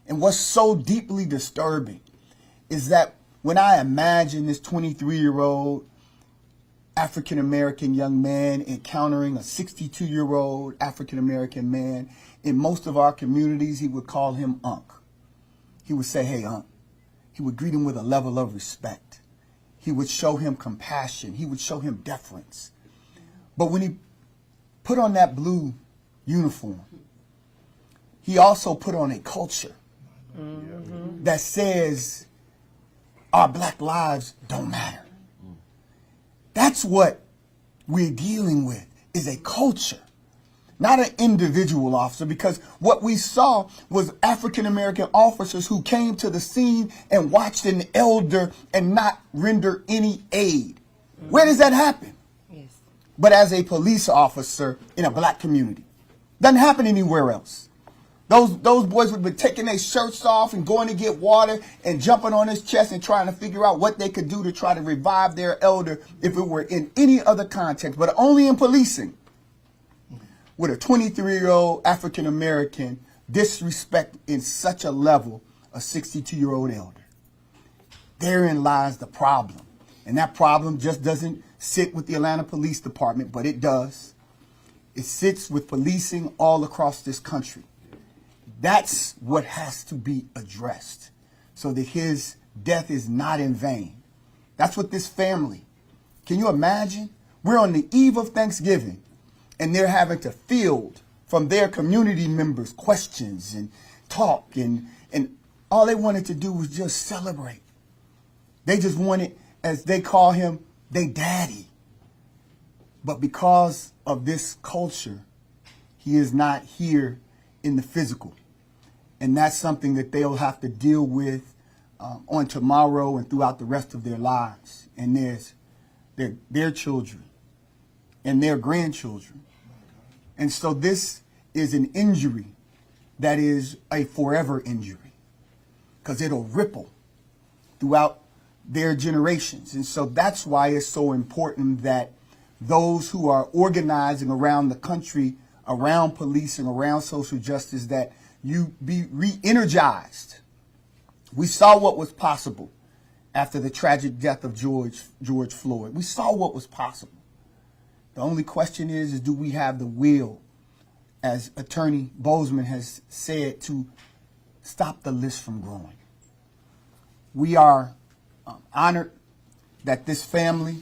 And what's so deeply disturbing is that when I imagine this 23-year-old African-American young man encountering a 62-year-old African-American man, in most of our communities, he would call him Unc. He would say, hey, Unc. He would greet him with a level of respect. He would show him compassion. He would show him deference. But when he put on that blue uniform, he also put on a culture that says our black lives don't matter. That's what we're dealing with, is a culture, not an individual officer, because what we saw was African-American officers who came to the scene and watched an elder and not render any aid. Where does that happen? Yes. But as a police officer in a black community. Doesn't happen anywhere else. Those boys would be taking their shirts off and going to get water and jumping on his chest and trying to figure out what they could do to try to revive their elder if it were in any other context, but only in policing. With a 23-year-old African-American disrespect in such a level a 62-year-old elder. Therein lies the problem. And that problem just doesn't sit with the Atlanta Police Department, but it does. It sits with policing all across this country. That's what has to be addressed so that his death is not in vain. That's what this family, can you imagine? We're on the eve of Thanksgiving and they're having to field from their community members questions and talk and all they wanted to do was just celebrate. They just wanted, as they call him, they daddy. But because of this culture, he is not here in the physical. And that's something that they'll have to deal with on tomorrow and throughout the rest of their lives. And there's their children and their grandchildren. And so this is an injury that is a forever injury because it'll ripple throughout their generations. And so that's why it's so important that those who are organizing around the country, around policing, around social justice, that you be re-energized. We saw what was possible after the tragic death of George Floyd. We saw what was possible. The only question is do we have the will, as Attorney Bozeman has said, to stop the list from growing. We are honored that this family,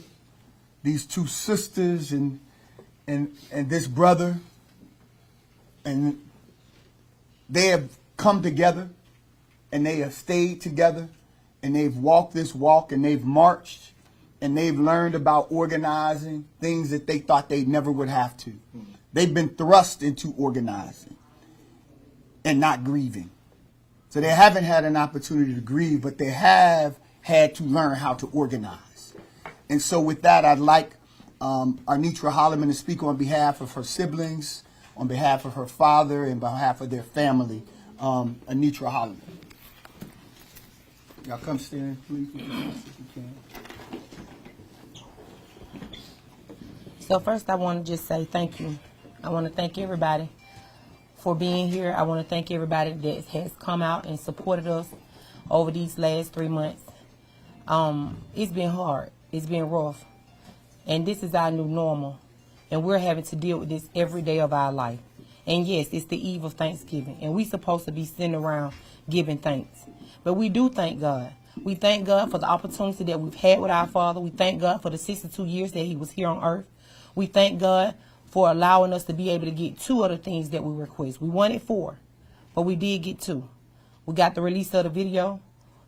these two sisters and this brother, and they have come together and they have stayed together and they've walked this walk and they've marched and they've learned about organizing things that they thought they never would have to. They've been thrust into organizing and not grieving. So they haven't had an opportunity to grieve, but they have had to learn how to organize. And so with that, I'd like Anitra Hollman to speak on behalf of her siblings, on behalf of her father, and on behalf of their family. Anitra Hollman. Y'all come stand, please, if you can. So first I want to just say thank you. I want to thank everybody for being here. I want to thank everybody that has come out and supported us over these last 3 months. It's been hard. It's been rough. And this is our new normal. And we're having to deal with this every day of our life. And yes, it's the eve of Thanksgiving. And we're supposed to be sitting around giving thanks. But we do thank God. We thank God for the opportunity that we've had with our Father. We thank God for the 62 years that he was here on earth. We thank God for allowing us to be able to get 2 of the things that we request. We wanted 4, but we did get 2. We got the release of the video.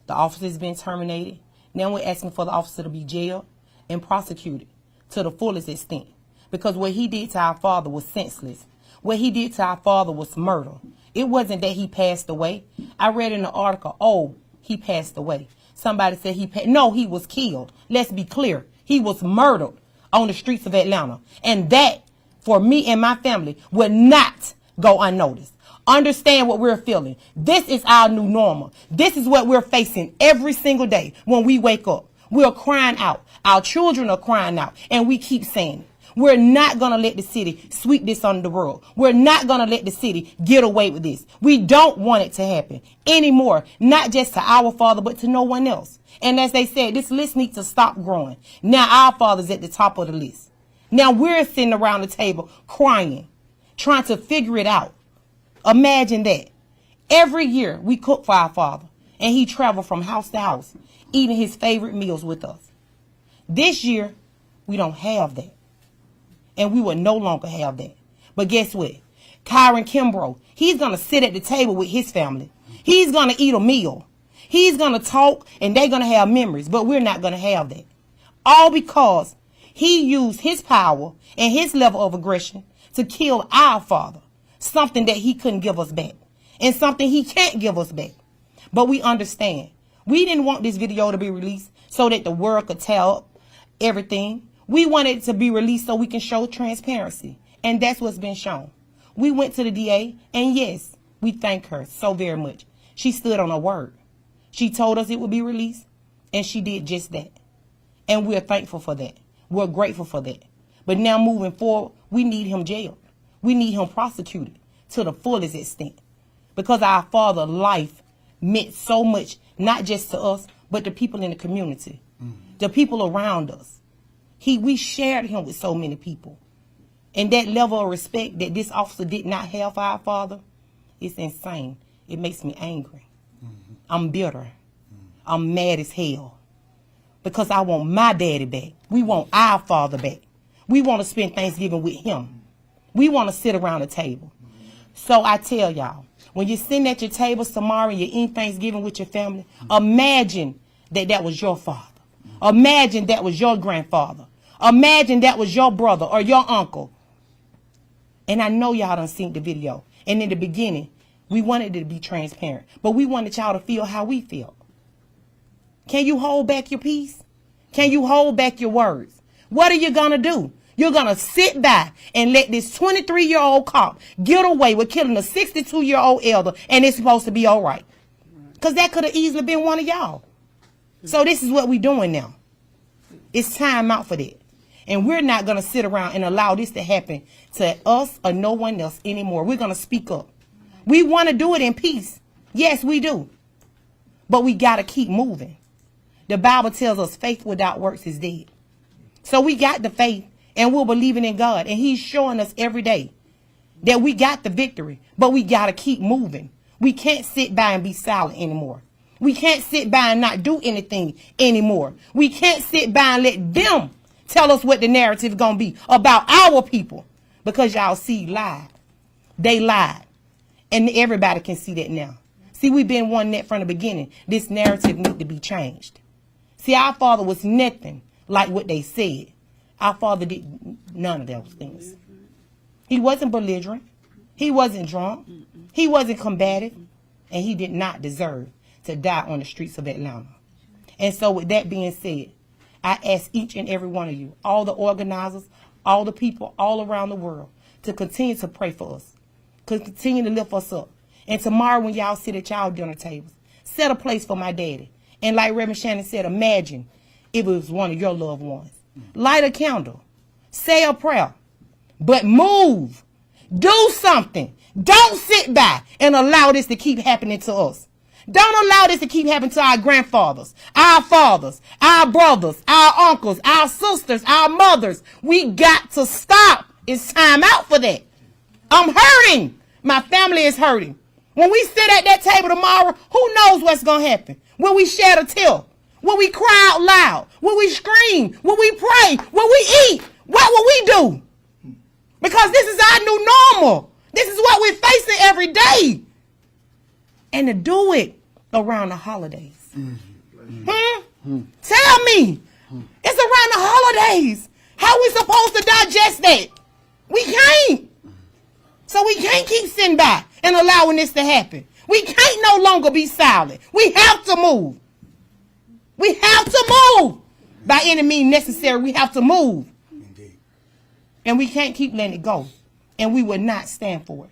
The officer's been terminated. Now we're asking for the officer to be jailed and prosecuted to the fullest extent. Because what he did to our father was senseless. What he did to our father was murder. It wasn't that he passed away. I read in the article, he passed away. Somebody said he passed. No, he was killed. Let's be clear. He was murdered on the streets of Atlanta. And that, for me and my family, would not go unnoticed. Understand what we're feeling. This is our new normal. This is what we're facing every single day when we wake up. We're crying out. Our children are crying out. And we keep saying it. We're not going to let the city sweep this under the rug. We're not going to let the city get away with this. We don't want it to happen anymore, not just to our father, but to no one else. And as they said, this list needs to stop growing. Now our father's at the top of the list. Now we're sitting around the table crying, trying to figure it out. Imagine that. Every year we cook for our father, and he traveled from house to house, eating his favorite meals with us. This year, we don't have that. And we will no longer have that. But guess what? Kyron Kimbrough, he's going to sit at the table with his family. He's going to eat a meal. He's going to talk, and they're going to have memories, but we're not going to have that. All because he used his power and his level of aggression to kill our father, something that he couldn't give us back, and something he can't give us back. But we understand. We didn't want this video to be released so that the world could tell everything. We wanted it to be released so we can show transparency, and that's what's been shown. We went to the DA, and yes, we thank her so very much. She stood on her word. She told us it would be released, and she did just that. And we're thankful for that. We're grateful for that. But now moving forward, we need him jailed. We need him prosecuted to the fullest extent, because our father's life meant so much, not just to us, but the people in the community, the people around us. We shared him with so many people. And that level of respect that this officer did not have for our father is insane. It makes me angry. I'm bitter. I'm mad as hell. Because I want my daddy back. We want our father back. We want to spend Thanksgiving with him. We want to sit around the table. So I tell y'all, when you're sitting at your tables tomorrow and you're eating Thanksgiving with your family, imagine that was your father. Imagine that was your grandfather. Imagine that was your brother or your uncle. And I know y'all done seen the video. And in the beginning, we wanted it to be transparent. But we wanted y'all to feel how we feel. Can you hold back your peace? Can you hold back your words? What are you going to do? You're going to sit back and let this 23-year-old cop get away with killing a 62-year-old elder, and it's supposed to be all right. Because that could have easily been one of y'all. So this is what we're doing now. It's time out for that. And we're not going to sit around and allow this to happen to us or no one else anymore. We're going to speak up. We want to do it in peace. Yes, we do. But we got to keep moving. The Bible tells us faith without works is dead. So we got the faith, and we're believing in God. And he's showing us every day that we got the victory. But we got to keep moving. We can't sit by and be silent anymore. We can't sit by and not do anything anymore. We can't sit by and let them tell us what the narrative is going to be about our people. Because y'all see lied. They lied. And everybody can see that now. See, we've been wanting that from the beginning. This narrative needs to be changed. See, our father was nothing like what they said. Our father did none of those things. He wasn't belligerent. He wasn't drunk. He wasn't combative. And he did not deserve to die on the streets of Atlanta. And so with that being said, I ask each and every one of you, all the organizers, all the people all around the world, to continue to pray for us, to continue to lift us up. And tomorrow when y'all sit at y'all dinner tables, set a place for my daddy. And like Reverend Shannon said, imagine if it was one of your loved ones. Light a candle. Say a prayer. But move. Do something. Don't sit by and allow this to keep happening to us. Don't allow this to keep happening to our grandfathers, our fathers, our brothers, our uncles, our sisters, our mothers. We got to stop. It's time out for that. I'm hurting. My family is hurting. When we sit at that table tomorrow, who knows what's going to happen? Will we shed a tear? Will we cry out loud? Will we scream? Will we pray? Will we eat? What will we do? Because this is our new normal. This is what we're facing every day. And to do it around the holidays. Tell me. It's around the holidays. How are we supposed to digest that? We can't. So we can't keep sitting by and allowing this to happen. We can't no longer be silent. We have to move. We have to move. By any means necessary, we have to move. Indeed. And we can't keep letting it go. And we will not stand for it.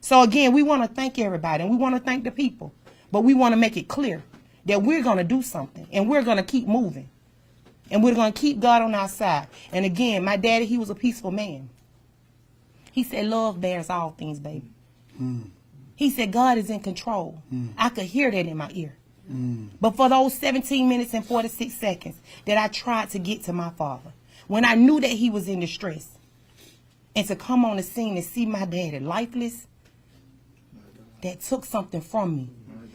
So again, we want to thank everybody, and we want to thank the people. But we want to make it clear that we're going to do something, and we're going to keep moving. And we're going to keep God on our side. And again, my daddy, he was a peaceful man. He said, love bears all things, baby. He said, God is in control. I could hear that in my ear. But for those 17 minutes and 46 seconds that I tried to get to my father, when I knew that he was in distress, and to come on the scene and see my daddy lifeless, that took something from me.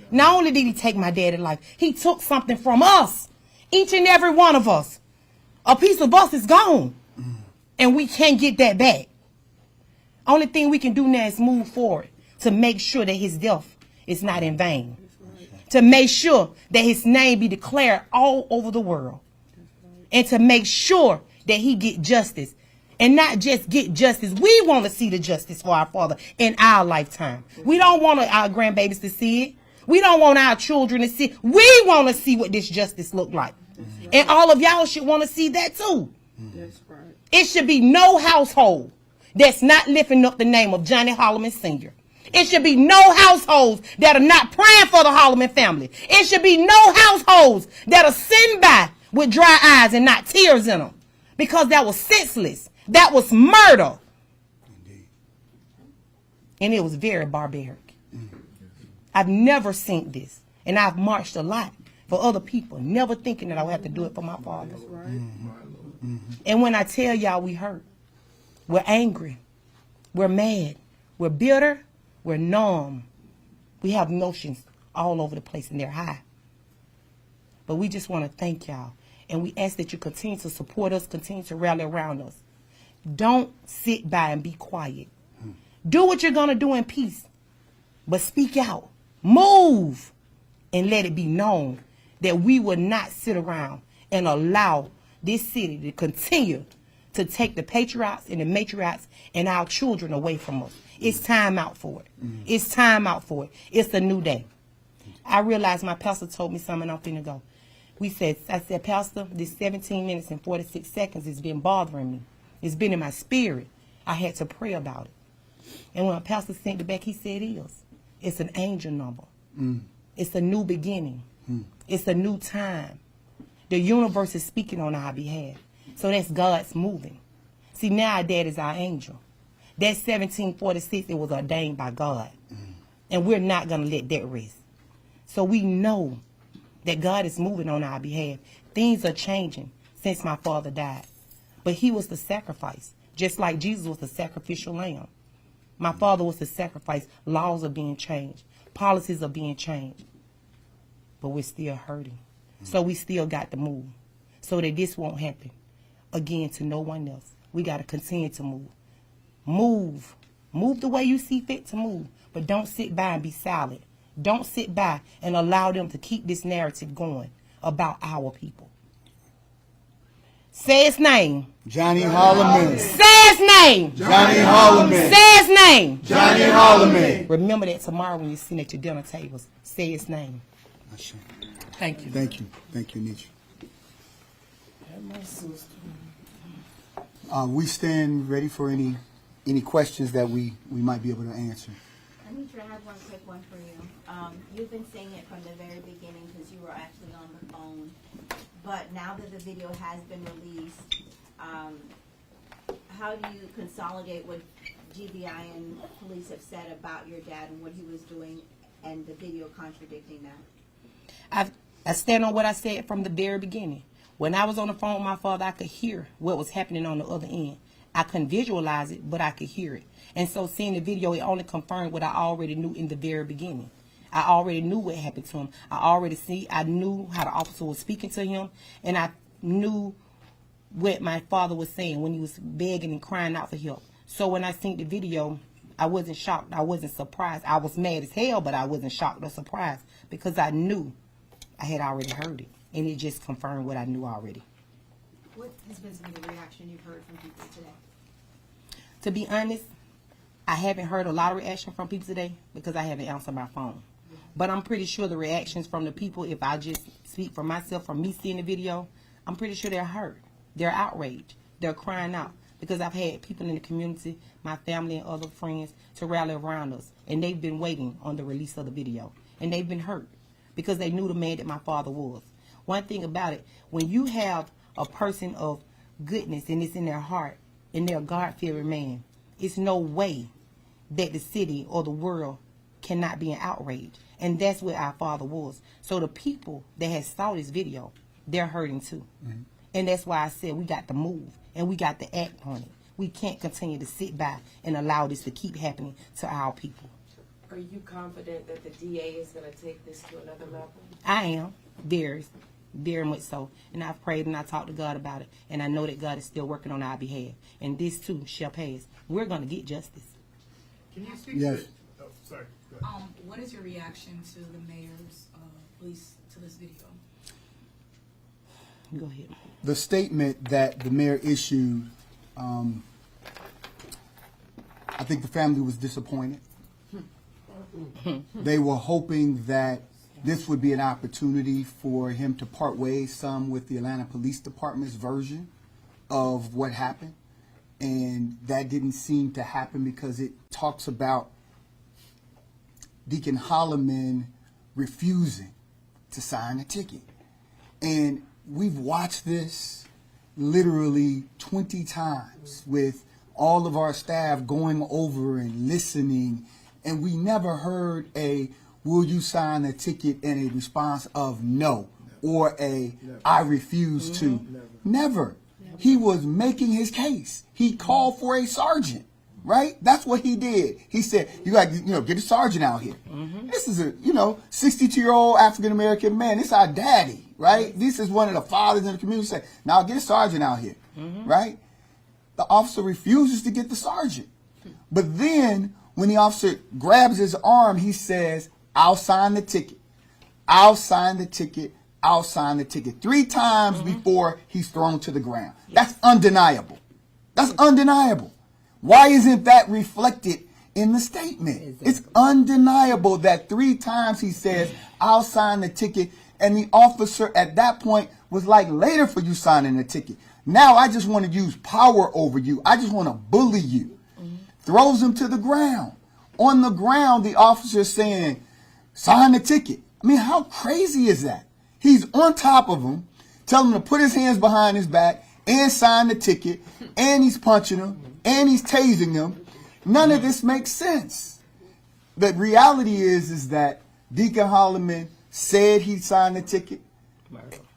Not only did he take my daddy's life, he took something from us. Each and every one of us. A piece of us is gone. And we can't get that back. Only thing we can do now is move forward to make sure that his death is not in vain. To make sure that his name be declared all over the world. And to make sure that he get justice. And not just get justice. We want to see the justice for our father in our lifetime. We don't want our grandbabies to see it. We don't want our children to see it. We want to see what this justice look like. And all of y'all should want to see that too. That's right. It should be no household that's not lifting up the name of Johnny Hollman Sr. It should be no households that are not praying for the Hollman family. It should be no households that are sitting by with dry eyes and not tears in them. Because that was senseless. That was murder. Indeed. And it was very barbaric. I've never seen this. And I've marched a lot for other people, never thinking that I would have to do it for my father. And when I tell y'all we hurt, we're angry, we're mad, we're bitter, we're numb. We have emotions all over the place and they're high. But we just want to thank y'all. And we ask that you continue to support us, continue to rally around us. Don't sit by and be quiet. Do what you're going to do in peace. But speak out. Move. And let it be known that we will not sit around and allow this city to continue to take the patriots and the matriarchs and our children away from us. It's time out for it. It's time out for it. It's a new day. I realized my pastor told me something I'm finna go. I said, Pastor, this 17 minutes and 46 seconds has been bothering me. It's been in my spirit. I had to pray about it. And when my pastor sent it back, he said it is. It's an angel number. It's a new beginning. It's a new time. The universe is speaking on our behalf. So that's God's moving. See, now our dad is our angel. That 1746, it was ordained by God. And we're not going to let that rest. So we know that God is moving on our behalf. Things are changing since my father died. But he was the sacrifice, just like Jesus was the sacrificial lamb. My father was the sacrifice. Laws are being changed. Policies are being changed. But we're still hurting. So we still got to move so that this won't happen again to no one else. We got to continue to move. Move. Move the way you see fit to move. But don't sit by and be silent. Don't sit by and allow them to keep this narrative going about our people. Say his name. Johnny Hollman. Say his name. Johnny Hollman. Say his name. Johnny Hollman. Remember that tomorrow when you're sitting at your dinner tables. Say his name. Thank you. Thank you. Thank you, Nietzsche. We stand ready for any questions that we might be able to answer. Anitra, I have one quick one for you. You've been saying it from the very beginning because you were actually on the phone. But now that the video has been released, how do you consolidate what GBI and police have said about your dad and what he was doing and the video contradicting that? I stand on what I said from the very beginning. When I was on the phone with my father, I could hear what was happening on the other end. I couldn't visualize it, but I could hear it. And so seeing the video, it only confirmed what I already knew in the very beginning. I already knew what happened to him. I knew how the officer was speaking to him, and I knew what my father was saying when he was begging and crying out for help. So when I seen the video, I wasn't shocked. I wasn't surprised. I was mad as hell, but I wasn't shocked or surprised because I knew I had already heard it, and it just confirmed what I knew already. What has been some of the reaction you've heard from people today? To be honest, I haven't heard a lot of reaction from people today because I haven't answered my phone. But I'm pretty sure the reactions from the people, if I just speak for myself, from me seeing the video, I'm pretty sure they're hurt. They're outraged. They're crying out. Because I've had people in the community, my family and other friends, to rally around us. And they've been waiting on the release of the video. And they've been hurt because they knew the man that my father was. One thing about it, when you have a person of goodness and it's in their heart and they're a God-fearing man, it's no way that the city or the world cannot be in outrage. And that's where our father was. So the people that had saw this video, they're hurting too. And that's why I said we got to move and we got to act on it. We can't continue to sit by and allow this to keep happening to our people. Are you confident that the DA is going to take this to another level? I am, very, very much so. And I've prayed and I talked to God about it. And I know that God is still working on our behalf. And this too shall pass. We're going to get justice. Can you speak Yes. to oh, sorry. Go ahead. What is your reaction to the mayor's release to this video? Go ahead. The statement that the mayor issued, I think the family was disappointed. They were hoping that this would be an opportunity for him to part ways some with the Atlanta Police Department's version of what happened. And that didn't seem to happen because it talks about Deacon Hollman refusing to sign a ticket. And we've watched this literally 20 times with all of our staff going over and listening, and we never heard a "will you sign a ticket" and a response of no or a "I refuse to." Never. He was making his case. He called for a sergeant, right? That's what he did. He said, "You got to, get a sergeant out here." This is a 62-year-old African American man. This is our daddy, right? This is one of the fathers in the community. Say, "Now get a sergeant out here," right? The officer refuses to get the sergeant, but then when the officer grabs his arm, he says, "I'll sign the ticket. I'll sign the ticket. I'll sign the ticket." 3 times before he's thrown to the ground. That's undeniable. That's undeniable. Why isn't that reflected in the statement? Exactly. It's undeniable that 3 times he says, "I'll sign the ticket." And the officer at that point was like, "Later for you signing the ticket. Now I just want to use power over you. I just want to bully you." Throws him to the ground. On the ground, the officer is saying, "Sign the ticket." I mean, how crazy is that? He's on top of him, telling him to put his hands behind his back and sign the ticket, and he's punching him, and he's tasing him. None of this makes sense. The reality is that Deacon Hollman said he signed the ticket.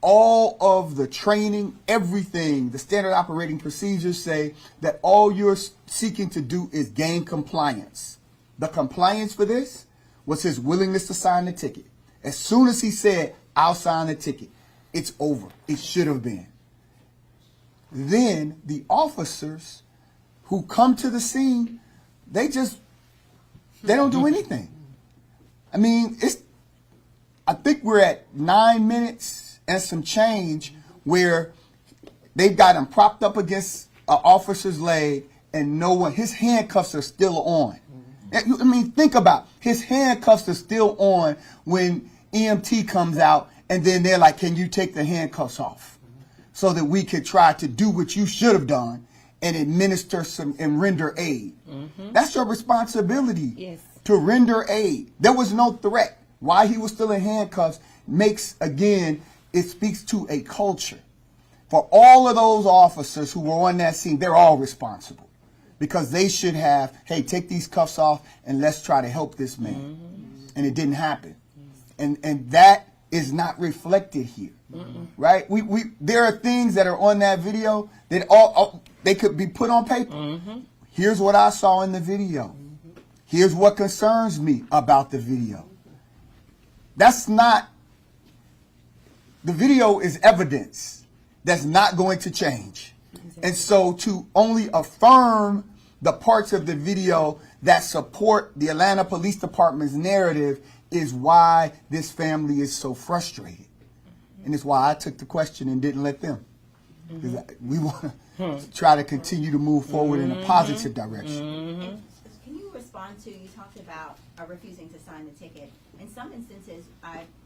All of the training, everything, the standard operating procedures say that all you're seeking to do is gain compliance. The compliance for this was his willingness to sign the ticket. As soon as he said, "I'll sign the ticket," it's over. It should have been. Then the officers who come to the scene, they don't do anything. I mean, I think we're at 9 minutes and some change where they've got him propped up against an officer's leg and his handcuffs are still on. I mean, think about it. His handcuffs are still on when EMT comes out and then they're like, "Can you take the handcuffs off so that we could try to do what you should have done and administer some and render aid?" That's your responsibility. Yes. To render aid. There was no threat. Why he was still in handcuffs it speaks to a culture. For all of those officers who were on that scene, they're all responsible because they should have, "Hey, take these cuffs off and let's try to help this man." And it didn't happen. And that is not reflected here, right? There are things that are on that video that they could be put on paper. Here's what I saw in the video. Here's what concerns me about the video. The video is evidence that's not going to change. And so to only affirm the parts of the video that support the Atlanta Police Department's narrative is why this family is so frustrated. And it's why I took the question and didn't let them. Because we want to try to continue to move forward in a positive direction. Can you respond to, you talked about refusing to sign the ticket. In some instances,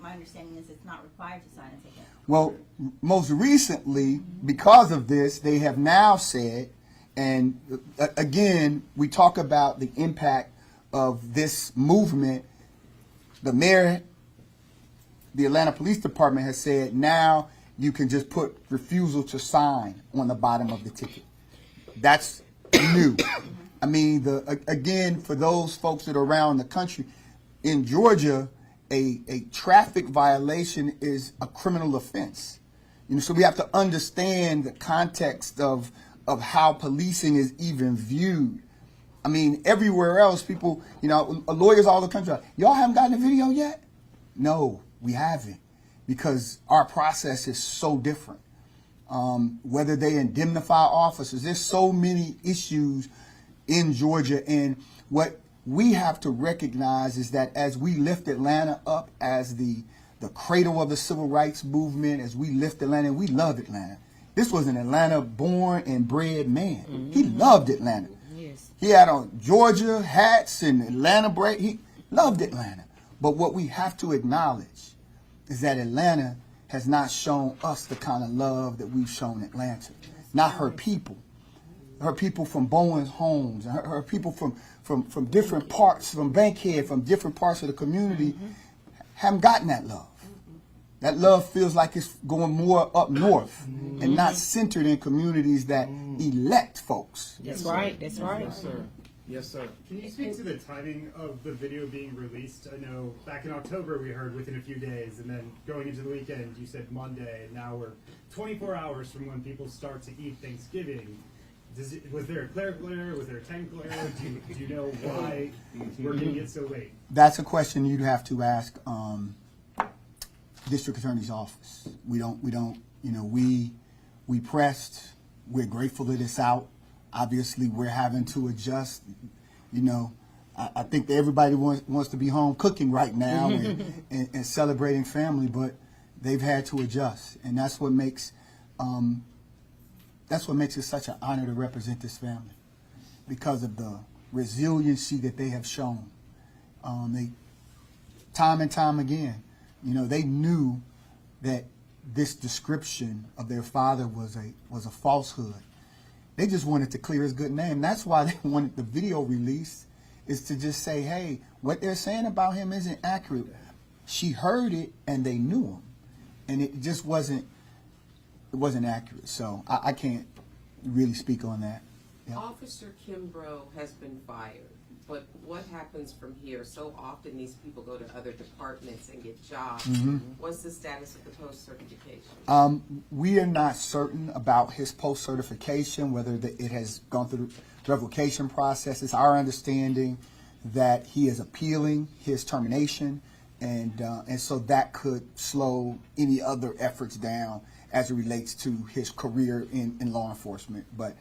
my understanding is it's not required to sign a ticket. Well, most recently, because of this, they have now said, and again, we talk about the impact of this movement. The mayor, the Atlanta Police Department has said now you can just put refusal to sign on the bottom of the ticket. That's new. I mean, again, for those folks that are around the country, in Georgia, a traffic violation is a criminal offense. So we have to understand the context of how policing is even viewed. I mean, everywhere else, people, lawyers all over the country, y'all haven't gotten a video yet? No, we haven't, because our process is so different. Whether they indemnify officers, there's so many issues in Georgia, and what we have to recognize is that as we lift Atlanta up as the cradle of the civil rights movement, as we lift Atlanta, and we love Atlanta. This was an Atlanta born and bred man. Mm-hmm. He loved Atlanta. Yes. He had on Georgia hats and Atlanta braid. He loved Atlanta. But what we have to acknowledge is that Atlanta has not shown us the kind of love that we've shown Atlanta. Not her people. Her people from Bowen's Homes, her people from different parts, from Bankhead, from different parts of the community, haven't gotten that love. That love feels like it's going more up north and not centered in communities that elect folks. That's right. That's right. Yes, sir. Yes, sir. Can you speak to the timing of the video being released? I know back in October we heard within a few days, and then going into the weekend you said Monday, and now we're 24 hours from when people start to eat Thanksgiving. Was there a clerical error? Was there a technical error? Do you know why we're getting it so late? That's a question you'd have to ask District Attorney's Office. We pressed. We're grateful that it's out. Obviously, we're having to adjust. I think that everybody wants to be home cooking right now and celebrating family, but they've had to adjust, and that's what makes it such an honor to represent this family, because of the resiliency that they have shown. They, time and time again, they knew that this description of their father was a falsehood. They just wanted to clear his good name. That's why they wanted the video released, is to just say, hey, what they're saying about him isn't accurate. She heard it and they knew him, and it just wasn't accurate. So I can't really speak on that. Yeah. Officer Kimbrough has been fired, but what happens from here? So often these people go to other departments and get jobs. Mm-hmm. What's the status of the post-certification? We are not certain about his post-certification, whether it has gone through the revocation process. It's our understanding that he is appealing his termination, and so that could slow any other efforts down as it relates to his career in law enforcement. But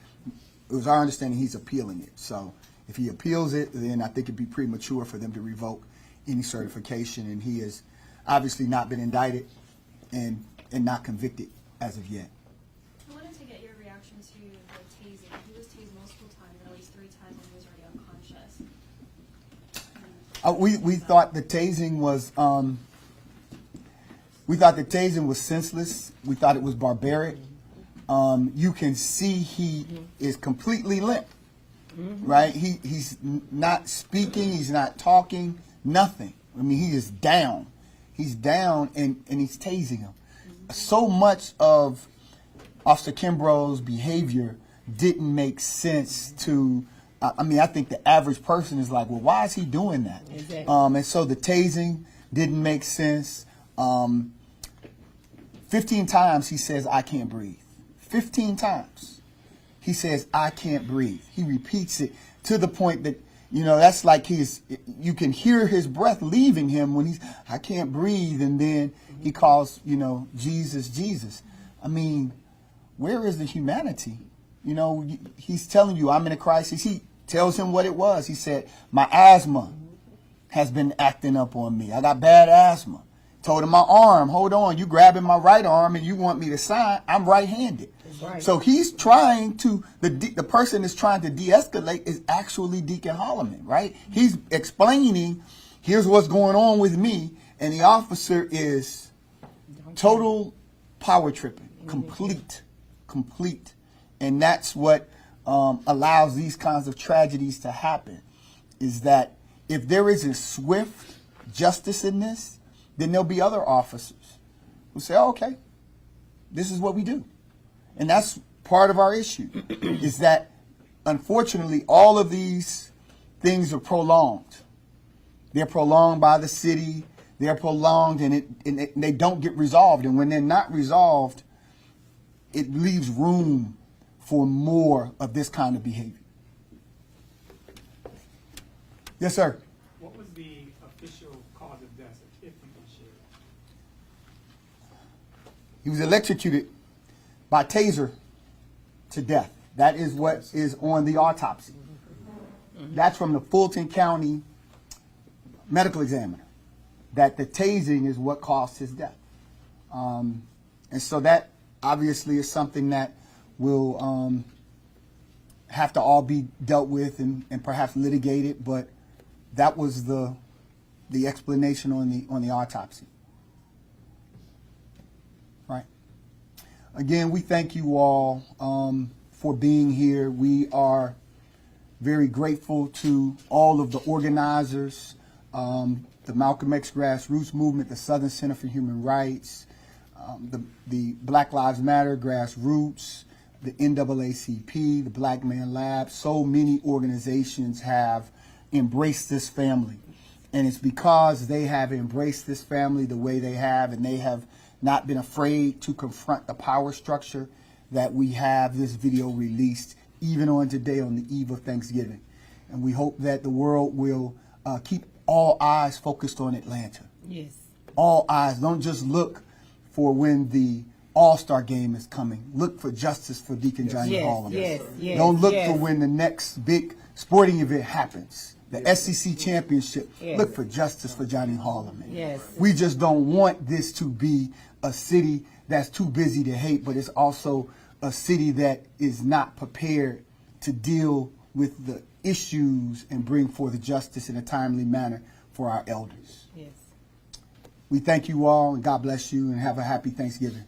it was our understanding he's appealing it. So if he appeals it, then I think it'd be premature for them to revoke any certification. And he has obviously not been indicted and not convicted as of yet. I wanted to get your reaction to the tasing. He was tased multiple times, at least 3 times, and he was already unconscious. We thought the tasing was senseless. We thought it was barbaric. You can see he is completely limp, right? He's not speaking. He's not talking. Nothing. I mean, he is down. He's down, and he's tasing him. So much of Officer Kimbrough's behavior didn't make sense to. I think the average person is like, well, why is he doing that? Exactly. And so the tasing didn't make sense. 15 times he says, I can't breathe. 15 times he says, I can't breathe. He repeats it to the point that, that's like you can hear his breath leaving him when I can't breathe. And then he calls, Jesus, Jesus. I mean, where is the humanity? He's telling you, I'm in a crisis. He tells him what it was. He said, my asthma has been acting up on me. I got bad asthma. Told him my arm, hold on, you grabbing my right arm and you want me to sign, I'm right-handed. Right. So he's trying to, the person that's trying to de-escalate is actually Deacon Hollman, right? He's explaining, here's what's going on with me, and the officer is total power tripping, complete. And that's what allows these kinds of tragedies to happen, is that if there isn't swift justice in this, then there'll be other officers who say, oh, okay, this is what we do. And that's part of our issue, is that unfortunately all of these things are prolonged. They're prolonged by the city. They're prolonged, and they don't get resolved. And when they're not resolved, it leaves room for more of this kind of behavior. Yes, sir. What was the official cause of death, if you can share? He was electrocuted by taser to death. That is what is on the autopsy. That's from the Fulton County medical examiner, that the tasing is what caused his death. And so that obviously is something that will have to all be dealt with and perhaps litigated, but that was the explanation on the autopsy. Right. Again, we thank you all for being here. We are very grateful to all of the organizers, the Malcolm X Grassroots Movement, the Southern Center for Human Rights, the Black Lives Matter Grassroots, the NAACP, the Black Man Lab. So many organizations have embraced this family. And it's because they have embraced this family the way they have, and they have not been afraid to confront the power structure, that we have this video released even on today, on the eve of Thanksgiving. And we hope that the world will keep all eyes focused on Atlanta. Yes. All eyes. Don't just look for when the All-Star game is coming. Look for justice for Deacon Johnny Hollman. Yes. Don't look for when the next big sporting event happens. The SEC championship. Yes. Look for justice for Johnny Hollman. Yes. We just don't want this to be a city that's too busy to hate, but it's also a city that is not prepared to deal with the issues and bring forth justice in a timely manner for our elders. Yes. We thank you all, and God bless you, and have a happy Thanksgiving.